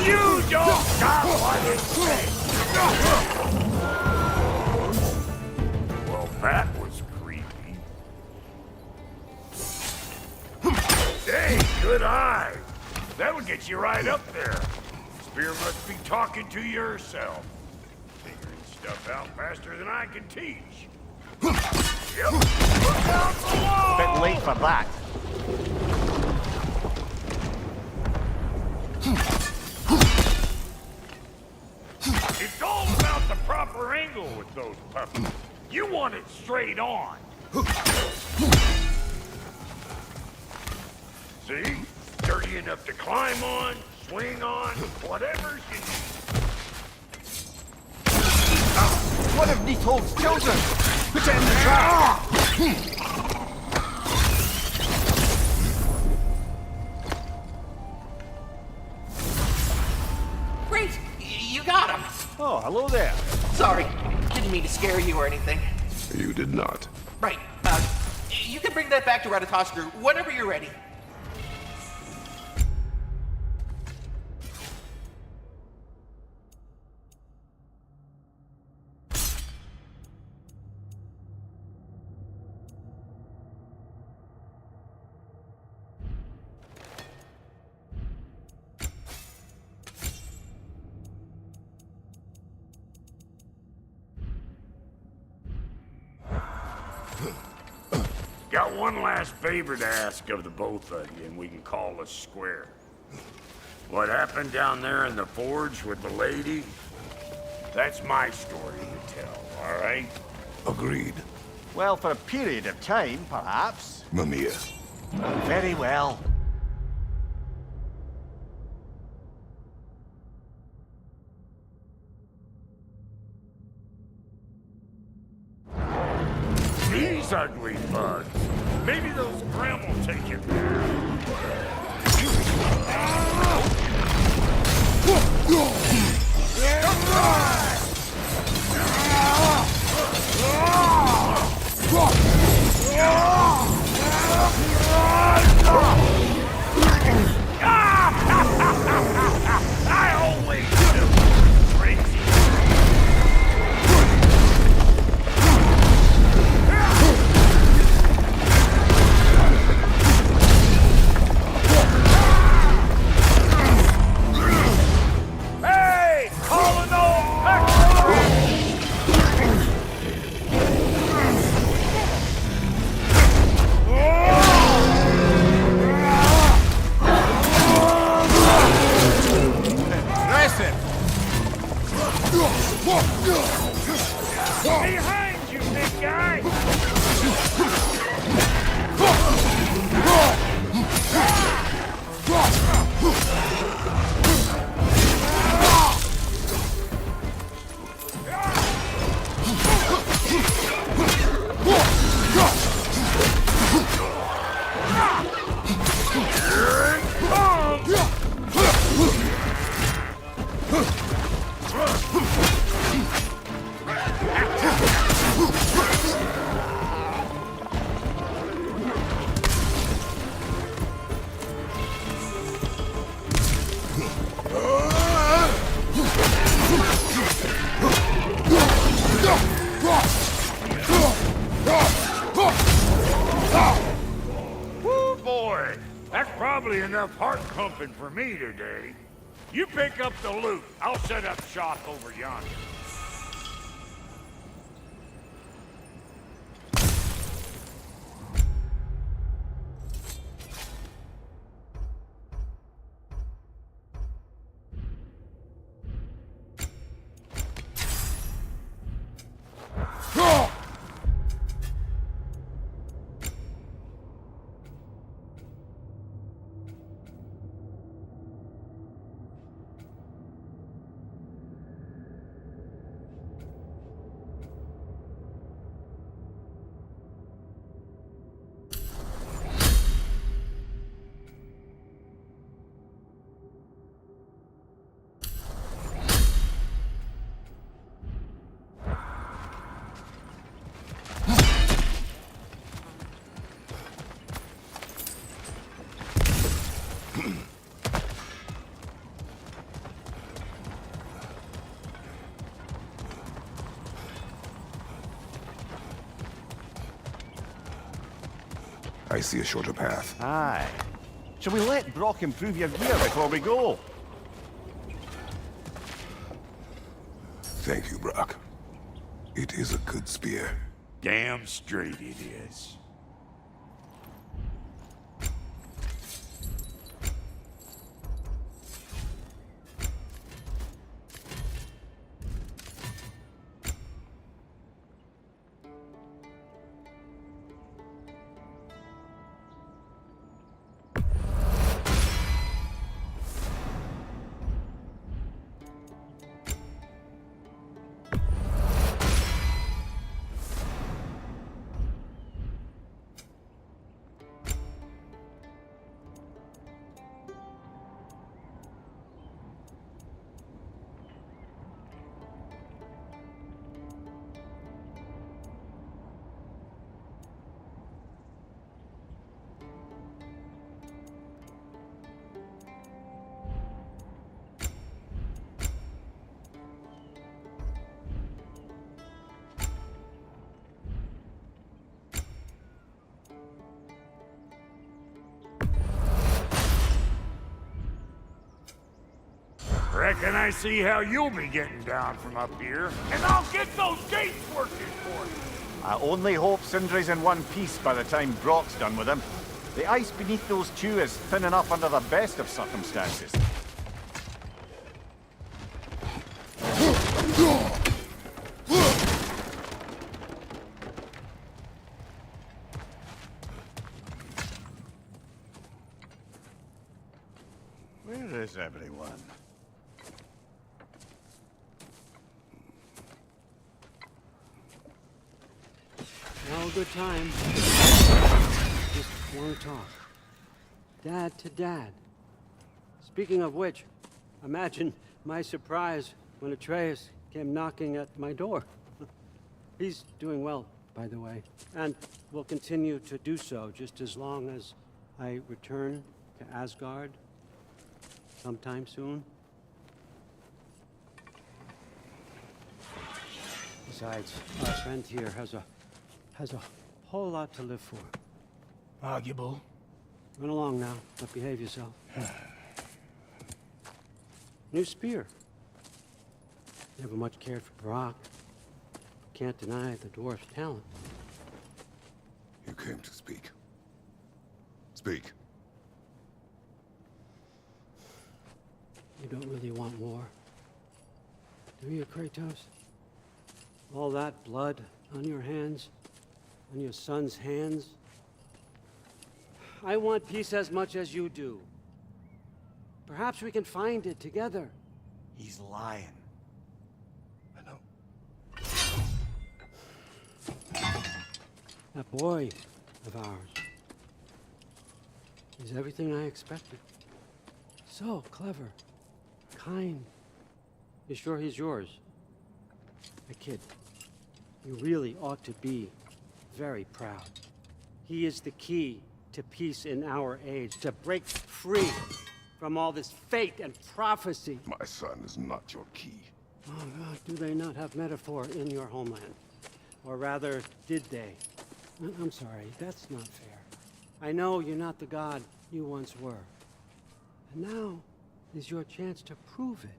You don't got what it takes. Well, that was creepy. Hey, good eye. That'll get you right up there. Spear must be talking to yourself. Figuring stuff out faster than I can teach. Yep. Look out below! Bit late for that. It's all about the proper angle with those puppies. You want it straight on. See? Sturdy enough to climb on, swing on, whatever you need. One of Nithol's children! Pretend the trap! Great! You got him! Oh, hello there. Sorry, didn't mean to scare you or anything. You did not. Right, you can bring that back to Ratatoskru whenever you're ready. Got one last favor to ask of the both of you, and we can call us square. What happened down there in the forge with the lady? That's my story to tell, all right? Agreed. Well, for a period of time, perhaps. Mimir. Very well. These ugly bugs. Maybe those Grim will take it there. I always knew. Crazy. Hey! Calling those Impressive! behind you, big guy! Woo, boy! That's probably enough heart pumping for me today. You pick up the loot. I'll set up shop over yonder. I see a shorter path. Aye. Shall we let Brock improve your gear before we go? Thank you, Brock. It is a good spear. Damn straight it is. Reckon I see how you'll be getting down from up here, and I'll get those gates working for you. I only hope Sindri's in one piece by the time Brock's done with him. The ice beneath those two is thin enough under the best of circumstances. everyone. No good time. Just want to talk. Dad to dad. Speaking of which, imagine my surprise when Atreus came knocking at my door. He's doing well, by the way, and will continue to do so just as long as I return to Asgard sometime soon. Besides, our friend here has a whole lot to live for. Arguable. Run along now, but behave yourself. New spear. Never much cared for Brock. Can't deny the dwarf's talent. You came to speak. Speak. You don't really want war, do you, Kratos? All that blood on your hands, on your son's hands. I want peace as much as you do. Perhaps we can find it together. He's lying. I know. That boy of ours is everything I expected. So clever, kind. You sure he's yours? A kid. You really ought to be very proud. He is the key to peace in our age, to break free from all this fate and prophecy. My son is not your key. Oh, God, do they not have metaphor in your homeland? Or rather, did they? I'm sorry, that's not fair. I know you're not the god you once were. And now is your chance to prove it.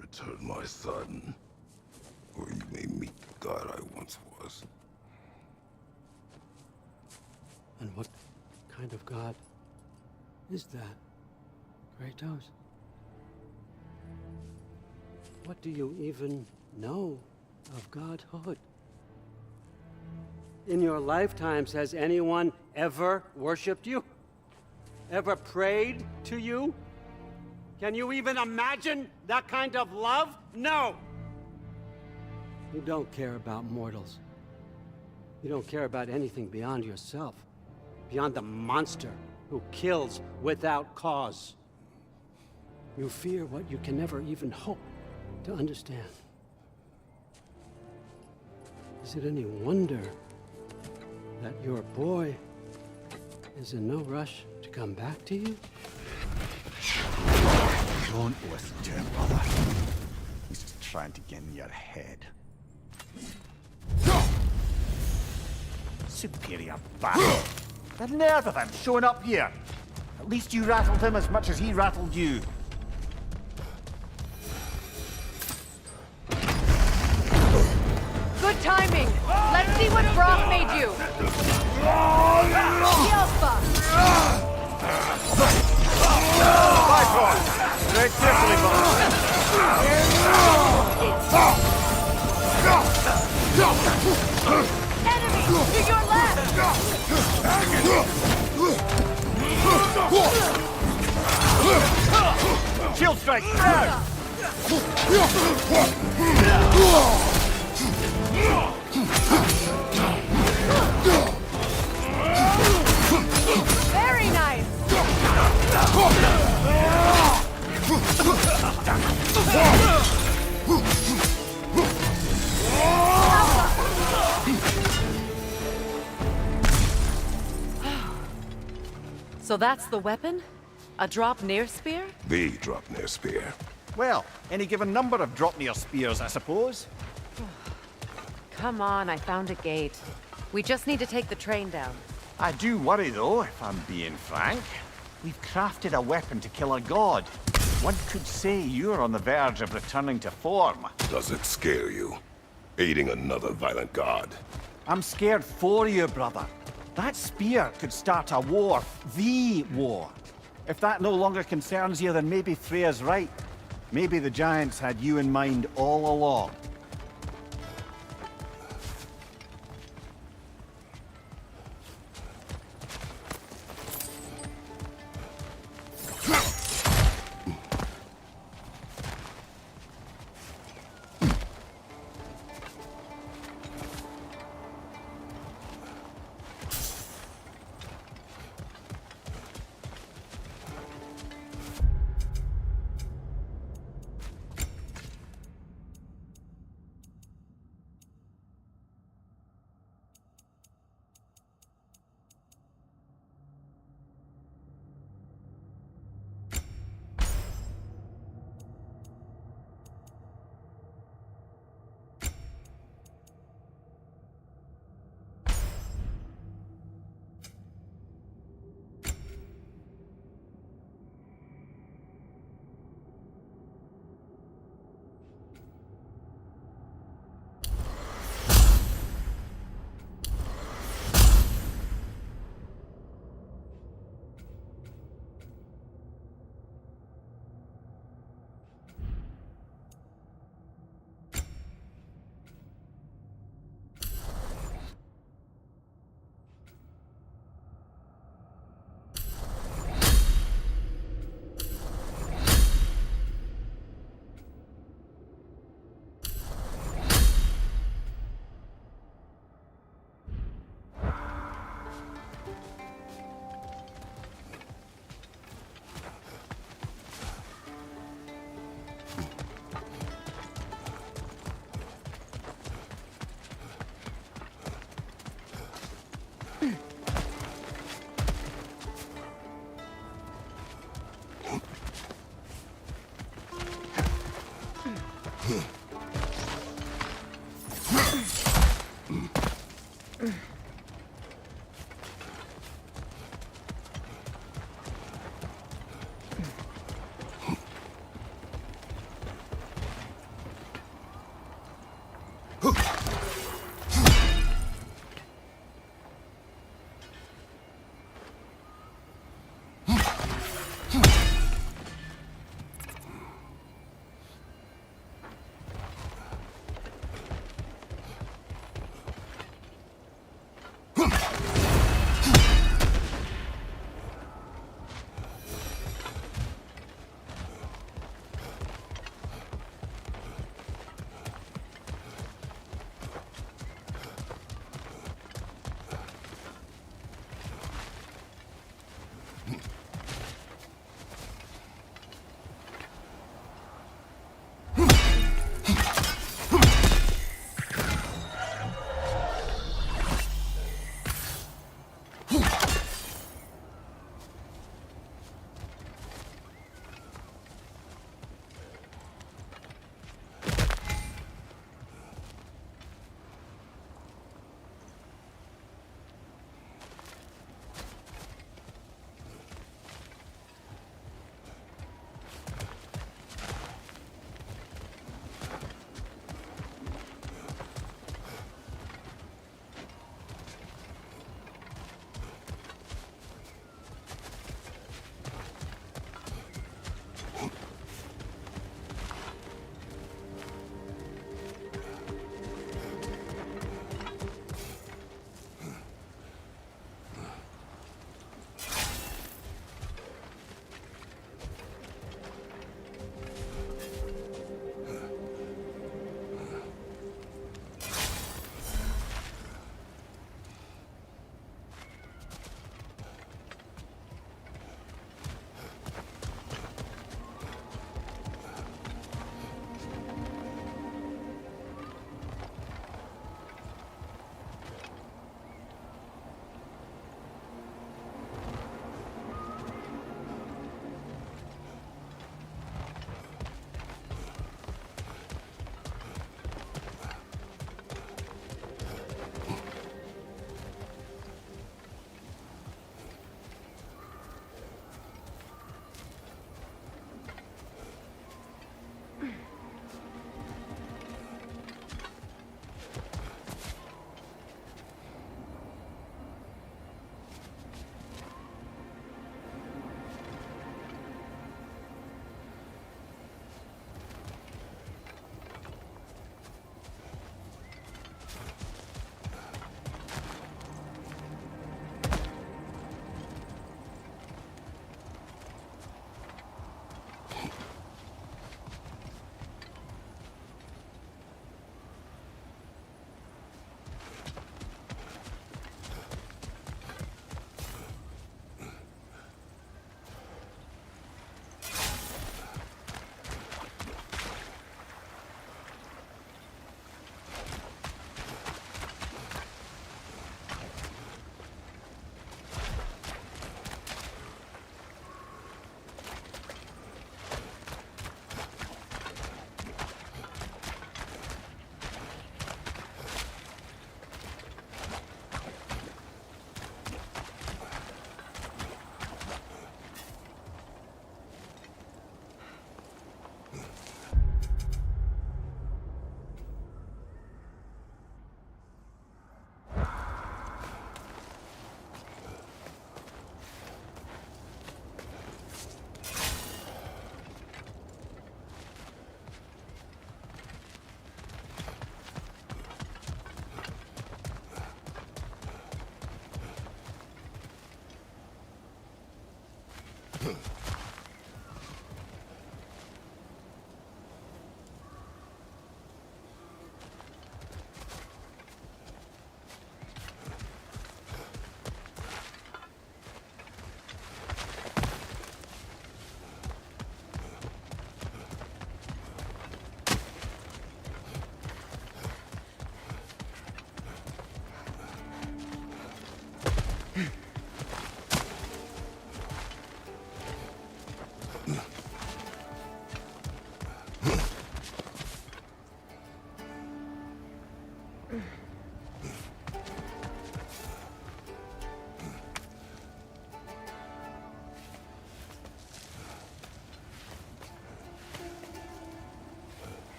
Return my son, or you may meet the god I once was. And what kind of god is that, Kratos? What do you even know of godhood? In your lifetimes, has anyone ever worshipped you? Ever prayed to you? Can you even imagine that kind of love? No! You don't care about mortals. You don't care about anything beyond yourself. Beyond the monster who kills without cause. You fear what you can never even hope to understand. Is it any wonder that your boy is in no rush to come back to you? Don't listen to him, brother. He's just trying to get in your head. Superior bastard. The nerve of him showing up here. At least you rattled him as much as he rattled you. Good timing. Let's see what Brock made you. Yelpa. Bye, Brock. Very carefully, boss. Enemy to your left. Shield strike. Now. Very nice. So that's the weapon? A drop near spear? The Dropnir spear. Well, any given number of Dropnir spears, I suppose. Come on, I found a gate. We just need to take the train down. I do worry, though, if I'm being frank. We've crafted a weapon to kill a god. One could say you're on the verge of returning to form. Does it scare you? Aiding another violent god? I'm scared for you, brother. That spear could start a war. The war. If that no longer concerns you, then maybe Freya's right. Maybe the Giants had you in mind all along.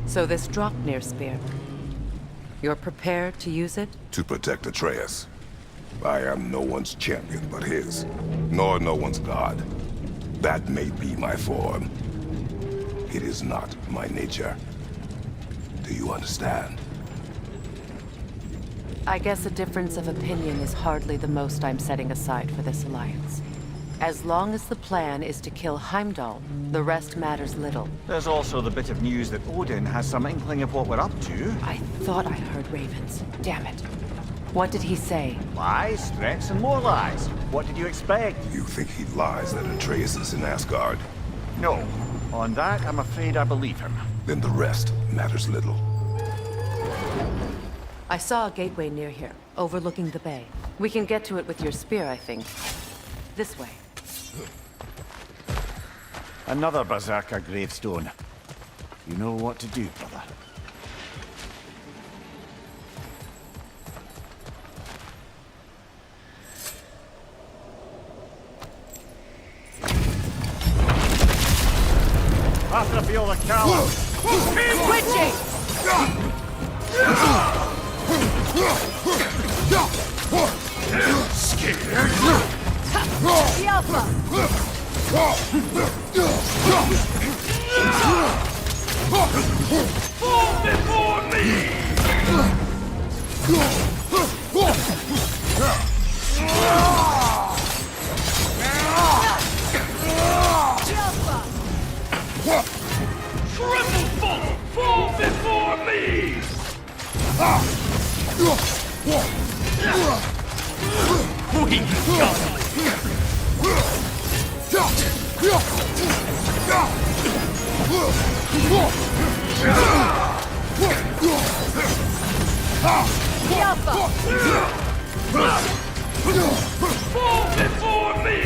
So this Draupnir spear. You're prepared to use it? To protect Atreus. I am no one's champion but his, nor no one's god. That may be my form. It is not my nature. Do you understand? I guess a difference of opinion is hardly the most I'm setting aside for this alliance. As long as the plan is to kill Heimdall, the rest matters little. There's also the bit of news that Odin has some inkling of what we're up to. I thought I heard ravens. Damn it. What did he say? Lies, threats, and more lies. What did you expect? You think he lies that Atreus is in Asgard? No. On that, I'm afraid I believe him. Then the rest matters little. I saw a gateway near here, overlooking the bay. We can get to it with your spear, I think. This way. Another Berserker gravestone. You know what to do, brother. After feel the cow. Switching! Scared? The Alpha! Fall before me! Triple bolt! Fall before me! We got The Alpha! Fall before me!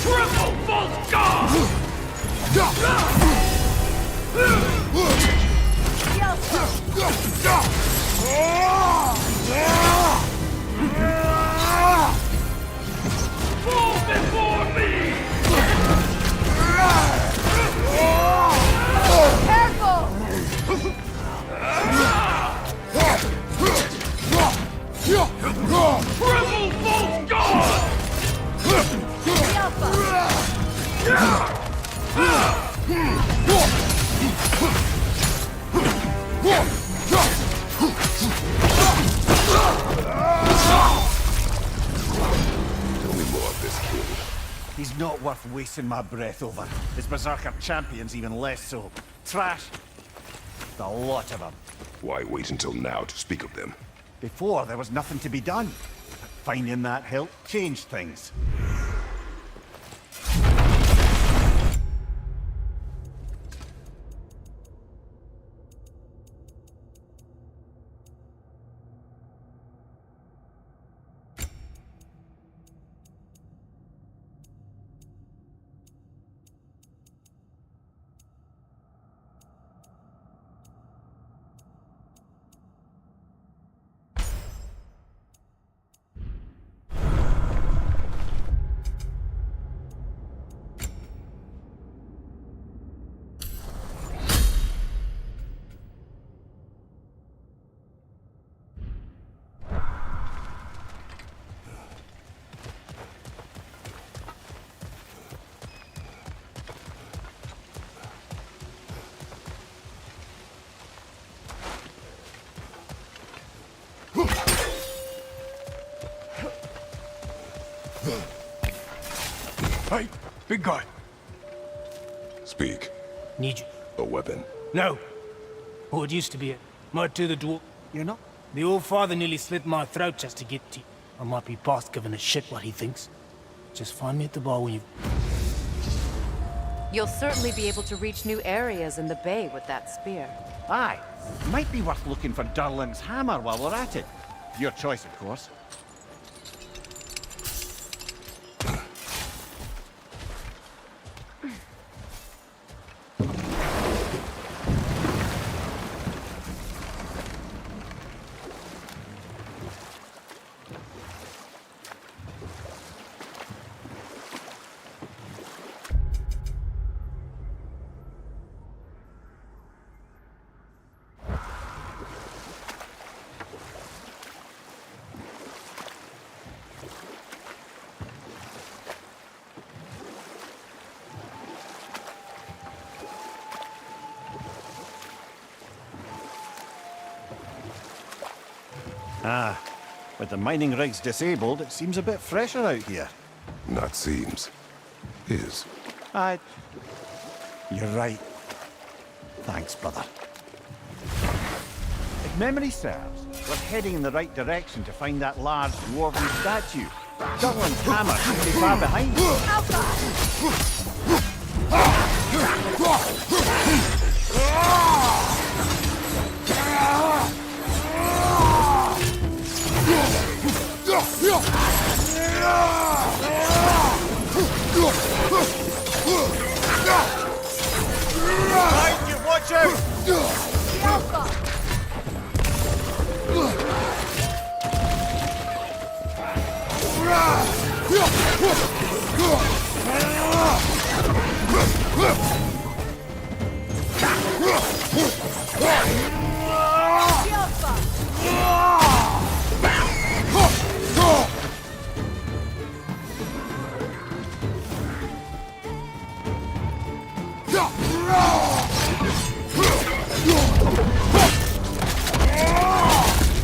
Triple bolt guard! The Alpha! Fall before me! Careful! Triple bolt guard! The Alpha! Tell me more of this kid. He's not worth wasting my breath over. His Berserker champion's even less so. Trash. The lot of them. Why wait until now to speak of them? Before, there was nothing to be done. But finding that help changed things. Hey, big guy. Speak. Need you. A weapon. No. Oh, it used to be it. Might to the dwarf. You're not? The old father nearly slit my throat just to get to you. I might be past giving a shit what he thinks. Just find me at the bar when you... You'll certainly be able to reach new areas in the bay with that spear. Aye. Might be worth looking for Durling's hammer while we're at it. Your choice, of course. Ah, with the mining rigs disabled, it seems a bit fresher out here. Not seems. Is. You're right. Thanks, brother. If memory serves, we're heading in the right direction to find that large dwarven statue. Duglin's hammer should be far behind. Behind you, watch out! The Alpha!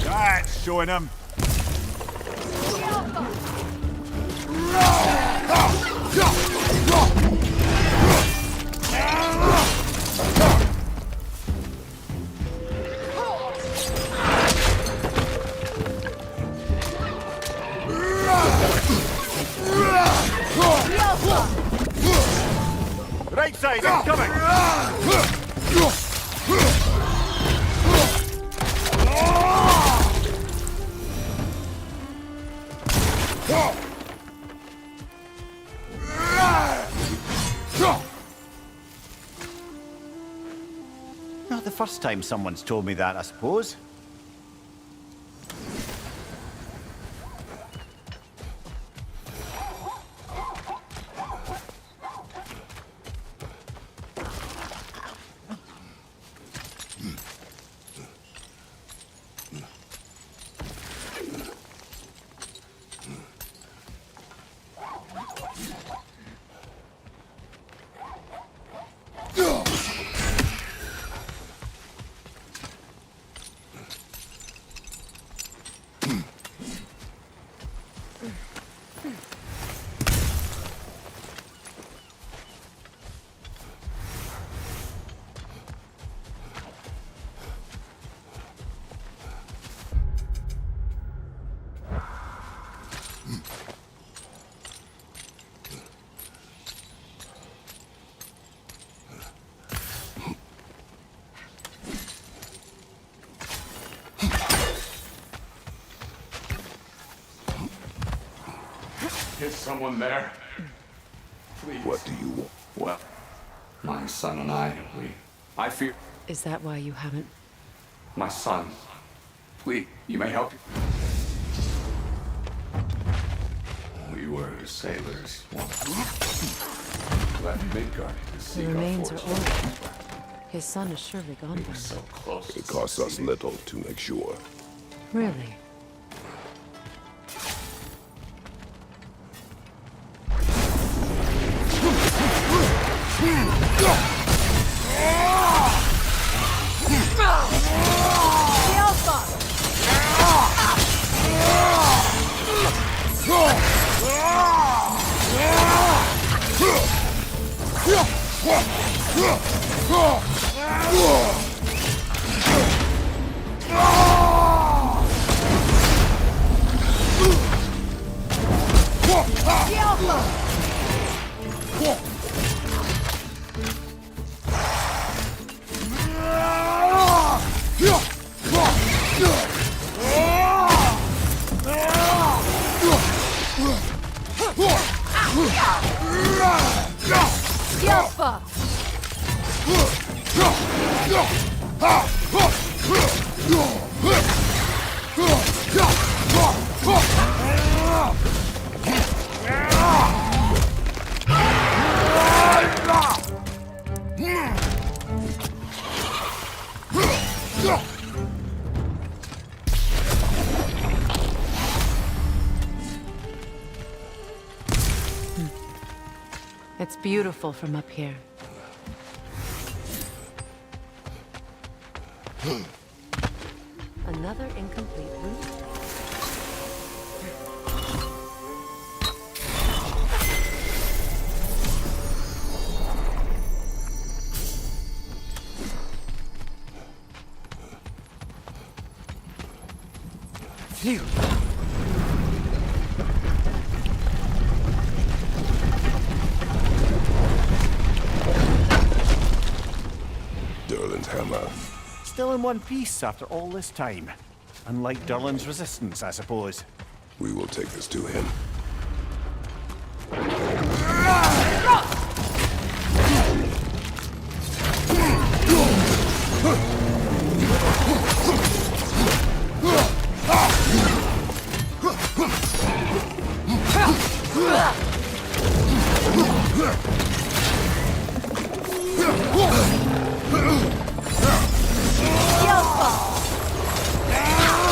That's showing him. Right side, incoming! Not the first time someone's told me that, I suppose. Is someone there? Please. What do you want? Well, my son and I fear... Is that why you haven't? My son. Please, you may help. We were sailors once. Left Midgard to The seek our remains are fortune. old. His son is surely gone by now. So close. It costs us little to make sure. Really? It's beautiful from up here. Another incomplete route. Phew. Durlin's hammer. Still in one piece after all this time. Unlike Durlin's resistance, I suppose. We will take this to him.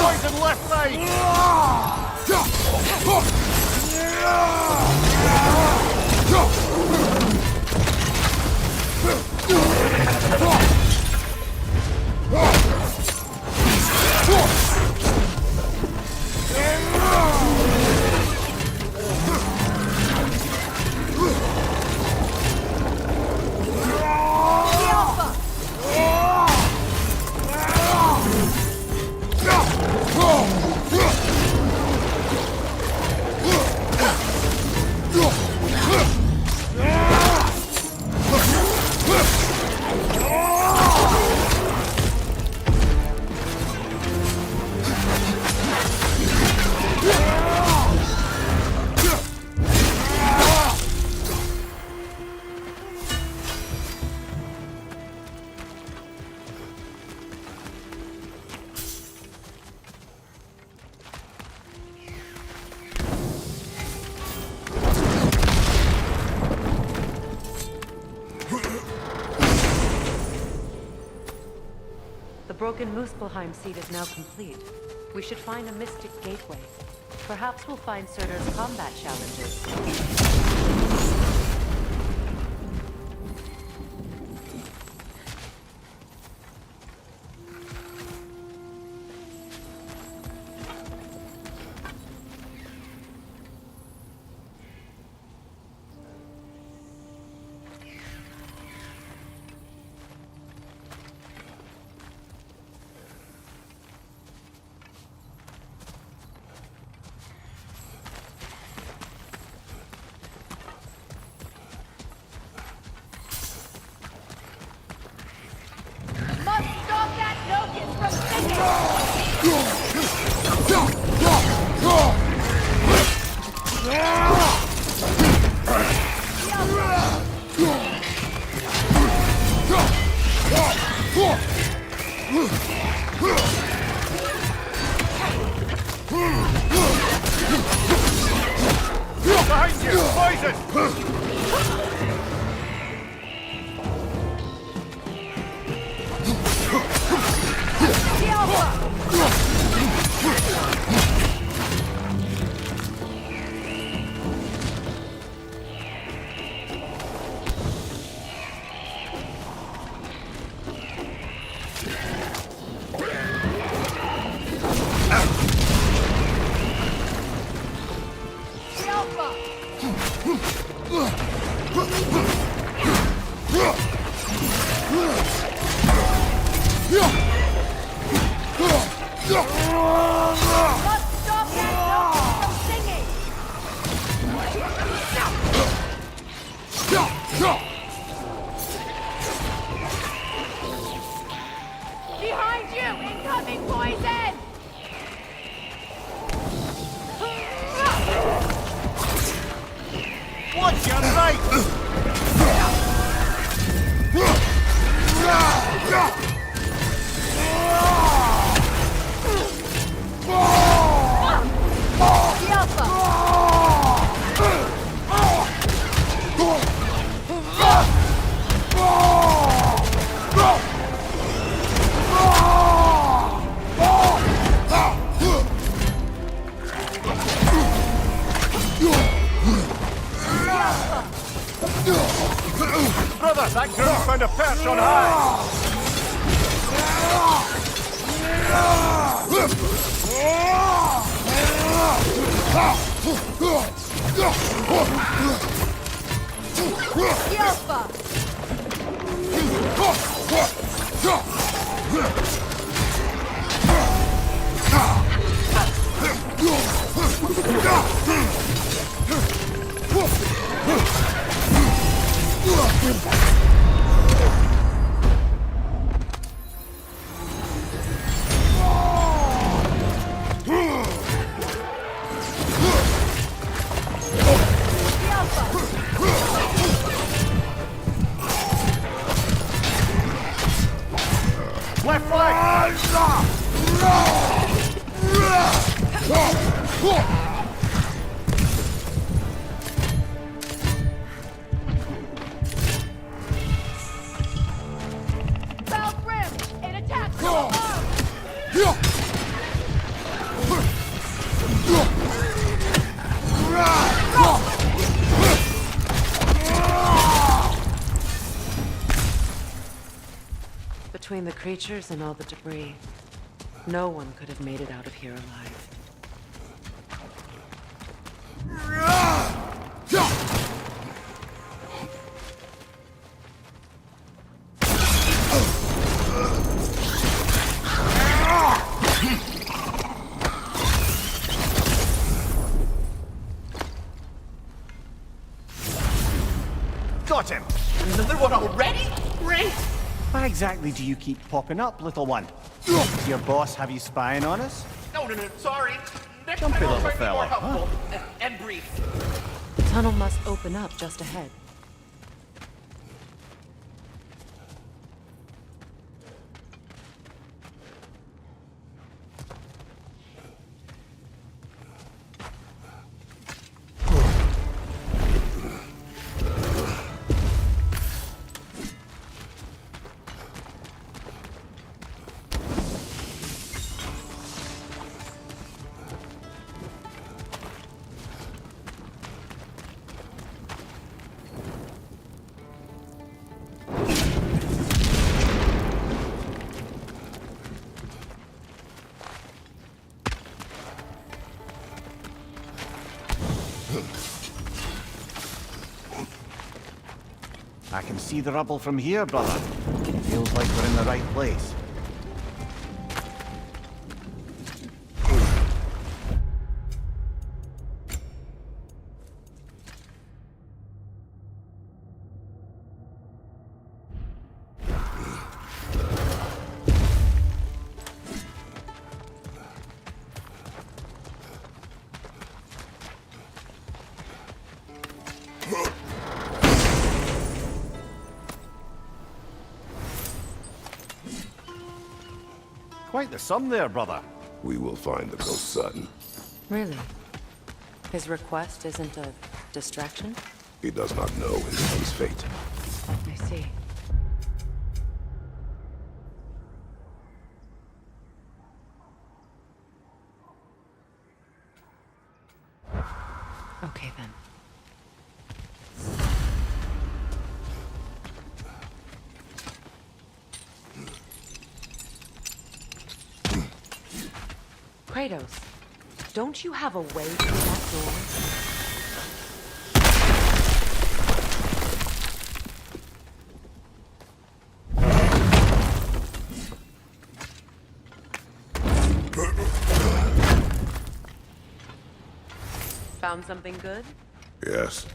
Poison left leg! The broken Muspelheim seed is now complete. We should find a mystic gateway. Perhaps we'll find Surtur's combat challenges. Behind you! Poison! Behind you! Incoming poison! Watch your right! Brother, that girl found a perch on high! Foul Brim! It attacks from above! Between the creatures and all the debris, no one could have made it out of here alive. Got him! Another one already? Great! Why exactly do you keep popping up, little one? Does your boss have you spying on us? No, sorry. Next Jumpy time I'll little try to be fella, more helpful and brief. The tunnel must open up just ahead. I can see the rubble from here, brother. Feels like we're in the right place. Quite the sum there, brother. We will find the ghost son. Really? His request isn't a distraction? He does not know his son's fate. I see. Okay, then. Kratos, don't you have a way through that door? Found something good? Yes.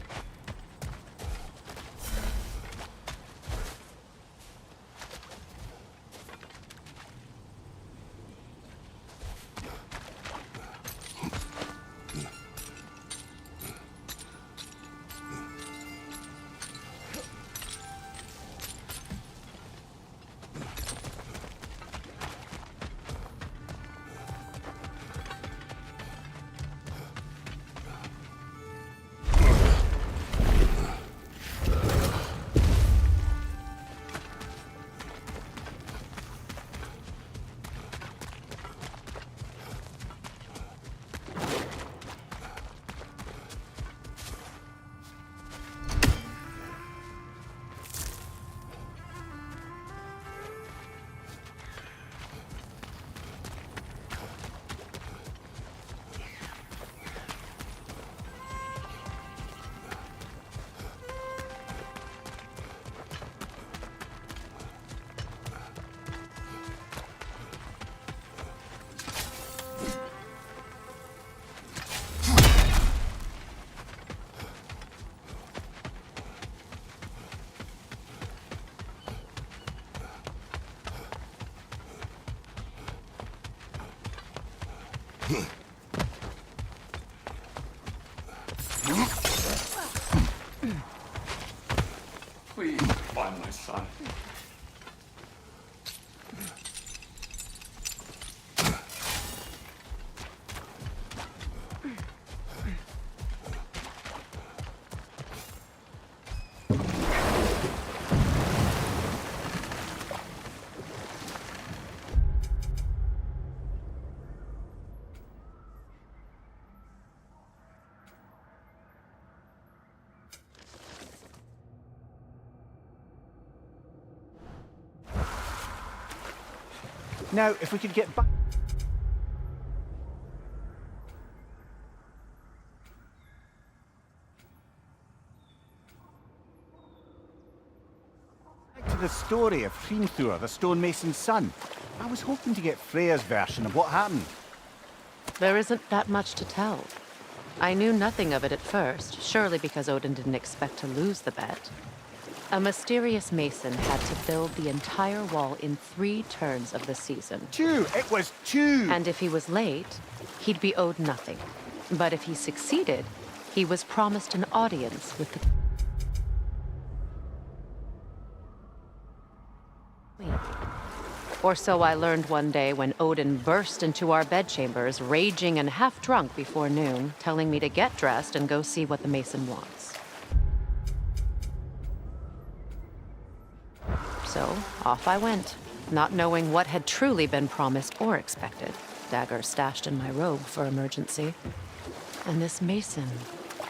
Please find my son. Now, if we could get back to the story of Hrimthur, the stonemason's son. I was hoping to get Freya's version of what happened. There isn't that much to tell. I knew nothing of it at first, surely because Odin didn't expect to lose the bet. A mysterious mason had to build the entire wall in 3 turns of the season. 2! It was 2! And if he was late, he'd be owed nothing. But if he succeeded, he was promised an audience with the Queen. Or so I learned one day when Odin burst into our bedchambers, raging and half drunk before noon, telling me to get dressed and go see what the mason wants. So, off I went, not knowing what had truly been promised or expected. Dagger stashed in my robe for emergency. And this mason,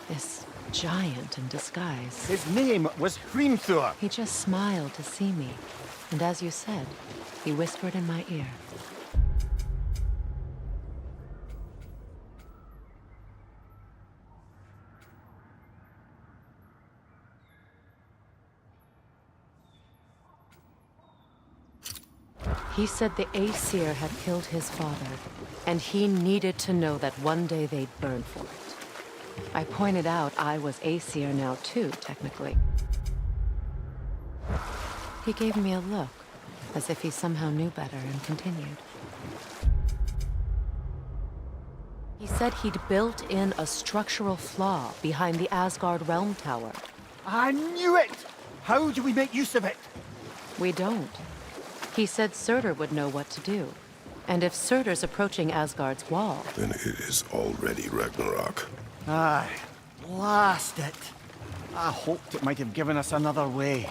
this giant in disguise. His name was Hrimthur. He just smiled to see me. And as you said, he whispered in my ear. He said the Aesir had killed his father, and he needed to know that one day they'd burn for it. I pointed out I was Aesir now too, technically. He gave me a look, as if he somehow knew better, and continued. He said he'd built in a structural flaw behind the Asgard Realm Tower. I knew it! How do we make use of it? We don't. He said Surtur would know what to do. And if Surtur's approaching Asgard's wall... Then it is already Ragnarok. Aye, blast it. I hoped it might have given us another way.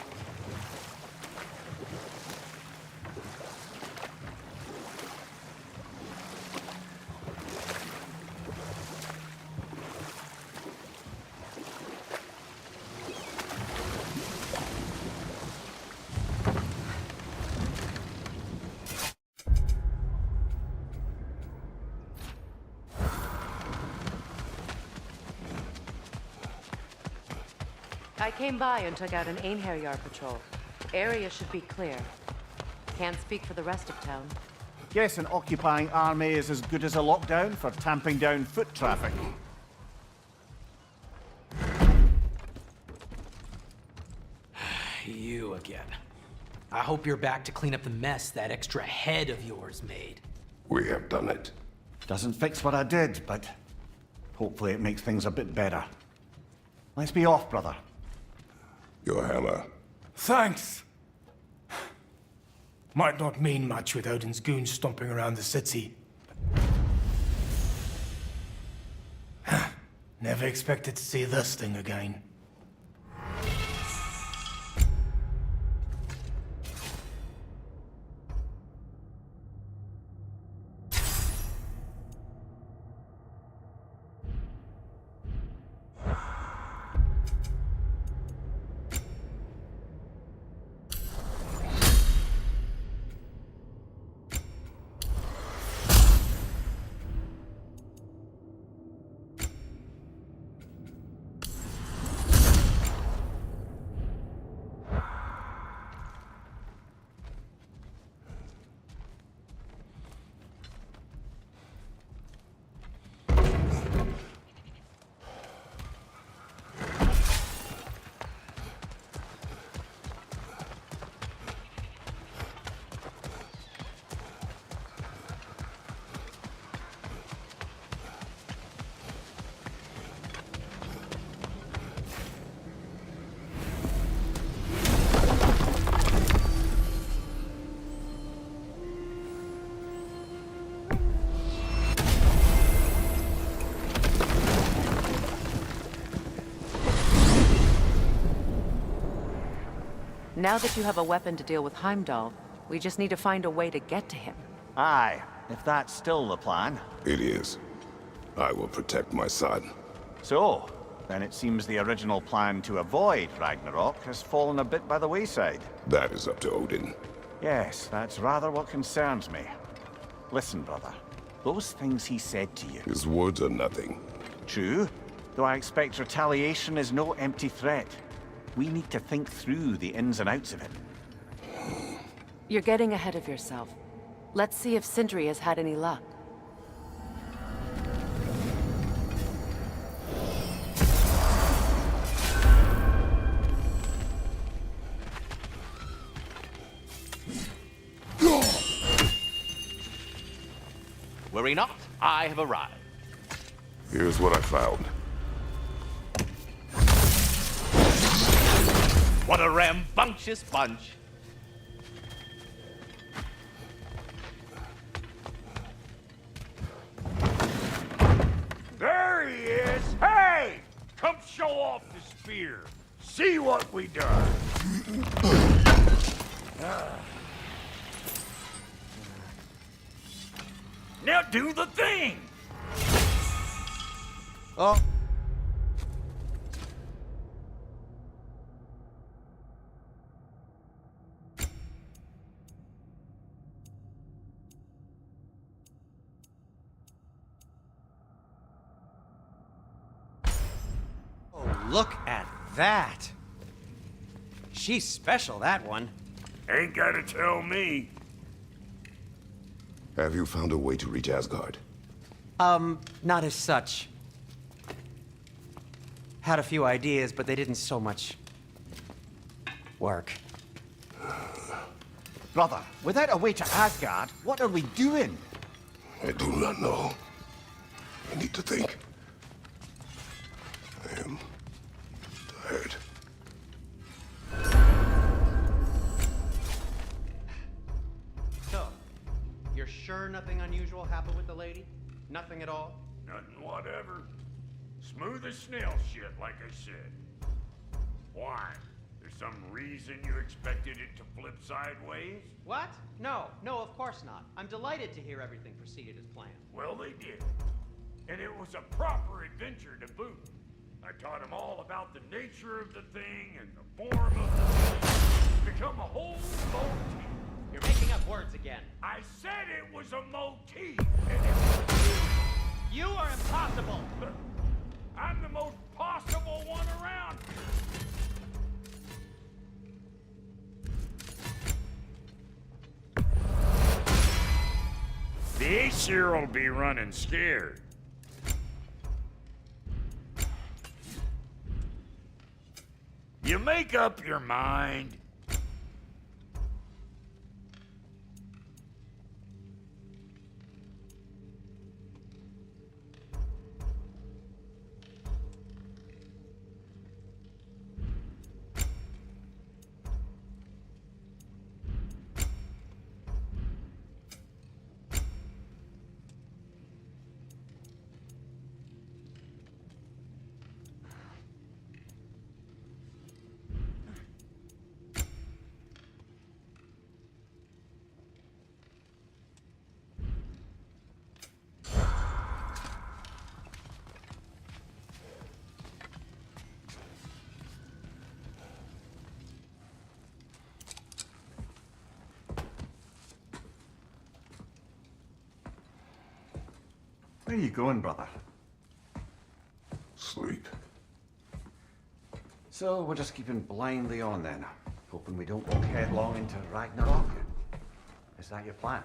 I came by and took out an Einherjar patrol. Area should be clear. Can't speak for the rest of town. Guess an occupying army is as good as a lockdown for tamping down foot traffic. You again. I hope you're back to clean up the mess that extra head of yours made. We have done it. Doesn't fix what I did, but hopefully it makes things a bit better. Let's be off, brother. Your hammer. Thanks! Might not mean much with Odin's goons stomping around the city. Never expected to see this thing again. Now that you have a weapon to deal with Heimdall, we just need to find a way to get to him. Aye, if that's still the plan. It is. I will protect my son. So, then it seems the original plan to avoid Ragnarok has fallen a bit by the wayside. That is up to Odin. Yes, that's rather what concerns me. Listen, brother. Those things he said to you. His words are nothing. True, though I expect retaliation is no empty threat. We need to think through the ins and outs of it. You're getting ahead of yourself. Let's see if Sindri has had any luck. Worry not, I have arrived. Here's what I found. What a rambunctious bunch. There he is! Hey! Come show off the spear. See what we done. Now do the thing! Oh. Oh, look at that. She's special, that one. Ain't gotta tell me. Have you found a way to reach Asgard? Not as such. Had a few ideas, but they didn't so much work. Brother, without a way to Asgard, what are we doing? I do not know. I need to think. I am tired. So, you're sure nothing unusual happened with the lady? Nothing at all? Nothing whatever. Smooth as snail shit, like I said. Why? There's some reason you expected it to flip sideways? What? No, of course not. I'm delighted to hear everything proceeded as planned. Well, they did. And it was a proper adventure to boot. I taught them all about the nature of the thing and the form of the thing. Become a whole motif. You're making up words again. I said it was a motif. You are impossible. I'm the most possible one around. The Aesir will be running scared. You make up your mind. Where are you going, brother? Sleep. So we're just keeping blindly on then, hoping we don't walk headlong into Ragnarok. Is that your plan?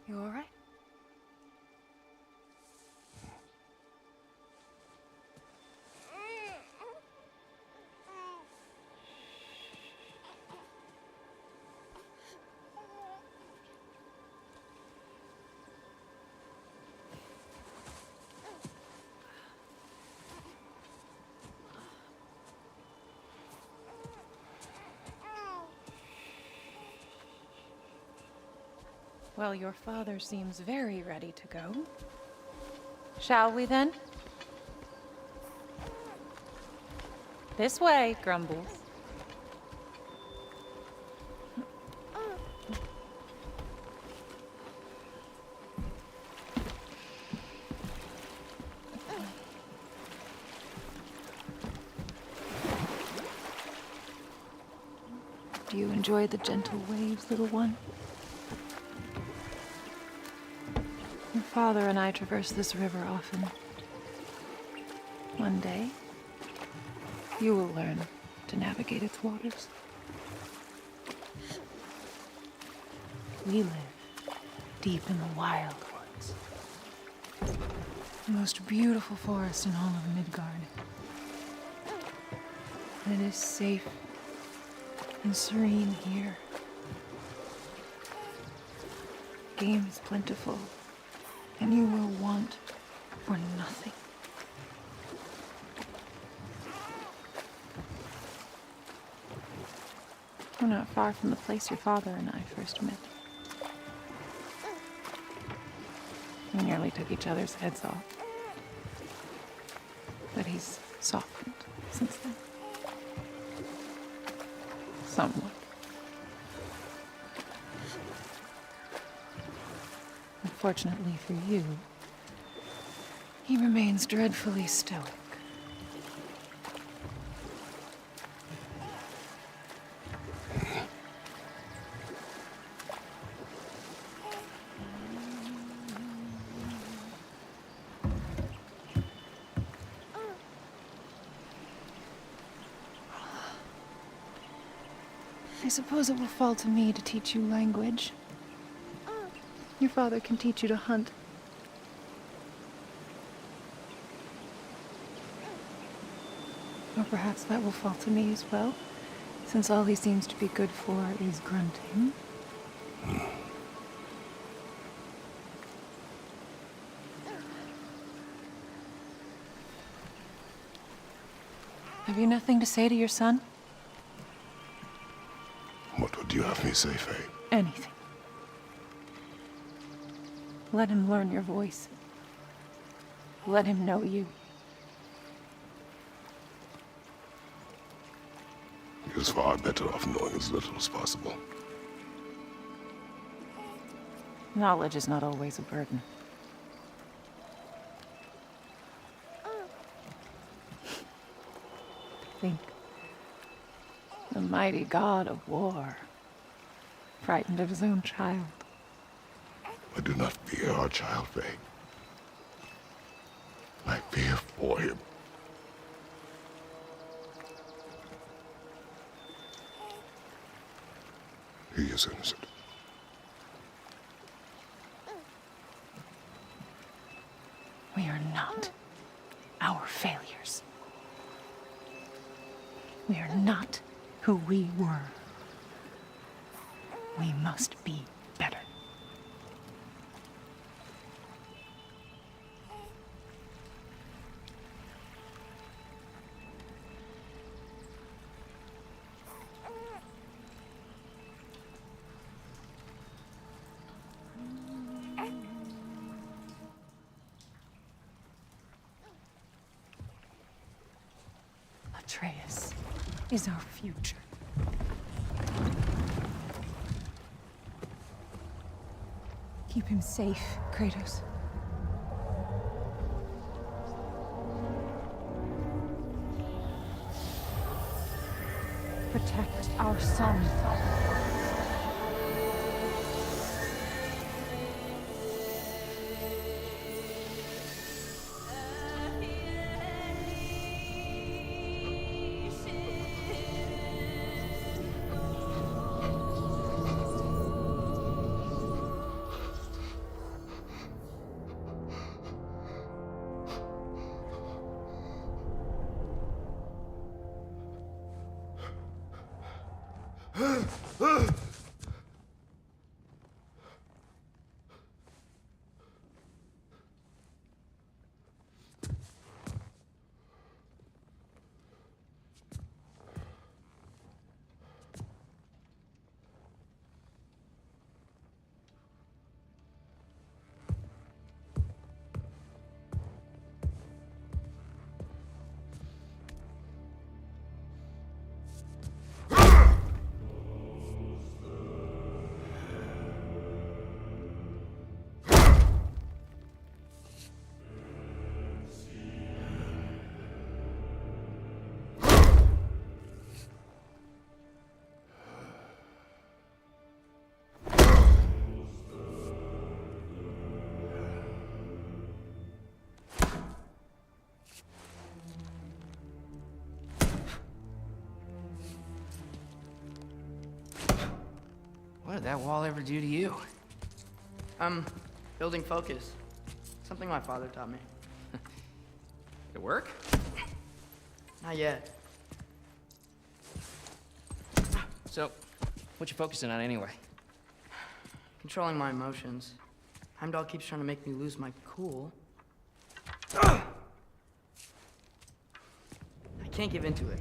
You all right? Well, your father seems very ready to go. Shall we then? This way, Grumbles. Do you enjoy the gentle waves, little one? Your father and I traverse this river often. One day, you will learn to navigate its waters. We live deep in the wild woods. The most beautiful forest in all of Midgard. And it is safe and serene here. Game is plentiful, and you will want for nothing. We're not far from the place your father and I first met. We nearly took each other's heads off. But he's softened since then. Somewhat. Unfortunately for you, he remains dreadfully stoic. I suppose it will fall to me to teach you language. Your father can teach you to hunt. Or perhaps that will fall to me as well, since all he seems to be good for is grunting. Have you nothing to say to your son? What would you have me say, Faye? Anything. Let him learn your voice. Let him know you. He is far better off knowing as little as possible. Knowledge is not always a burden. Think. The mighty God of War, frightened of his own child. I do not fear our child, Faye. I fear for him. He is innocent. We are not our failures. We are not who we were. We must be better. Atreus is our future. Keep him safe, Kratos. Protect our son. What did that wall ever do to you? Building focus. Something my father taught me. Did it work? Not yet. So, what you focusing on anyway? Controlling my emotions. Heimdall keeps trying to make me lose my cool. I can't give into it.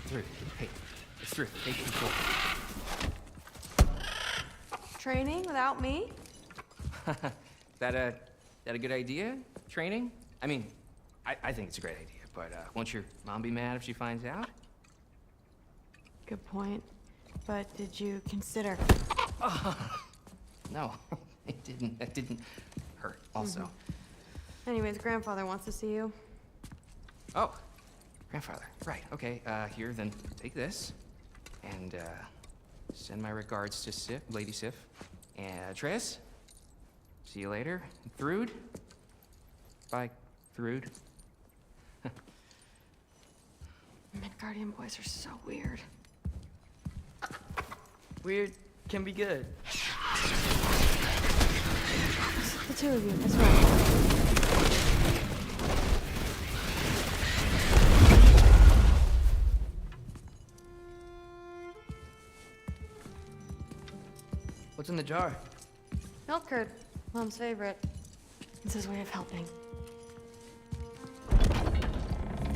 Through. Hey, it's through. Take control. Training without me? That a good idea? Training? I mean, I think it's a great idea, but won't your mom be mad if she finds out? Good point. But did you consider... No, it didn't. That didn't hurt, also. Anyways, grandfather wants to see you. Oh, grandfather. Right, okay. Here, then take this. And, send my regards to Sif, Lady Sif. And Atreus. See you later. Thrud. Bye, Thrud. Midgardian boys are so weird. Weird can be good. The two of you, that's right. What's in the jar? Milk curd, Mom's favorite. It's his way of helping.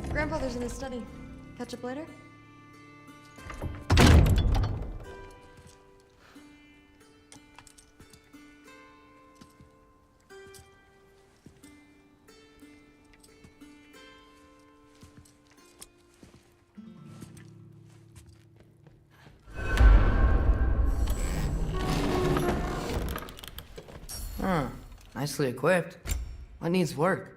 Grandfather's in his study. Catch up later? Nicely equipped. What needs work?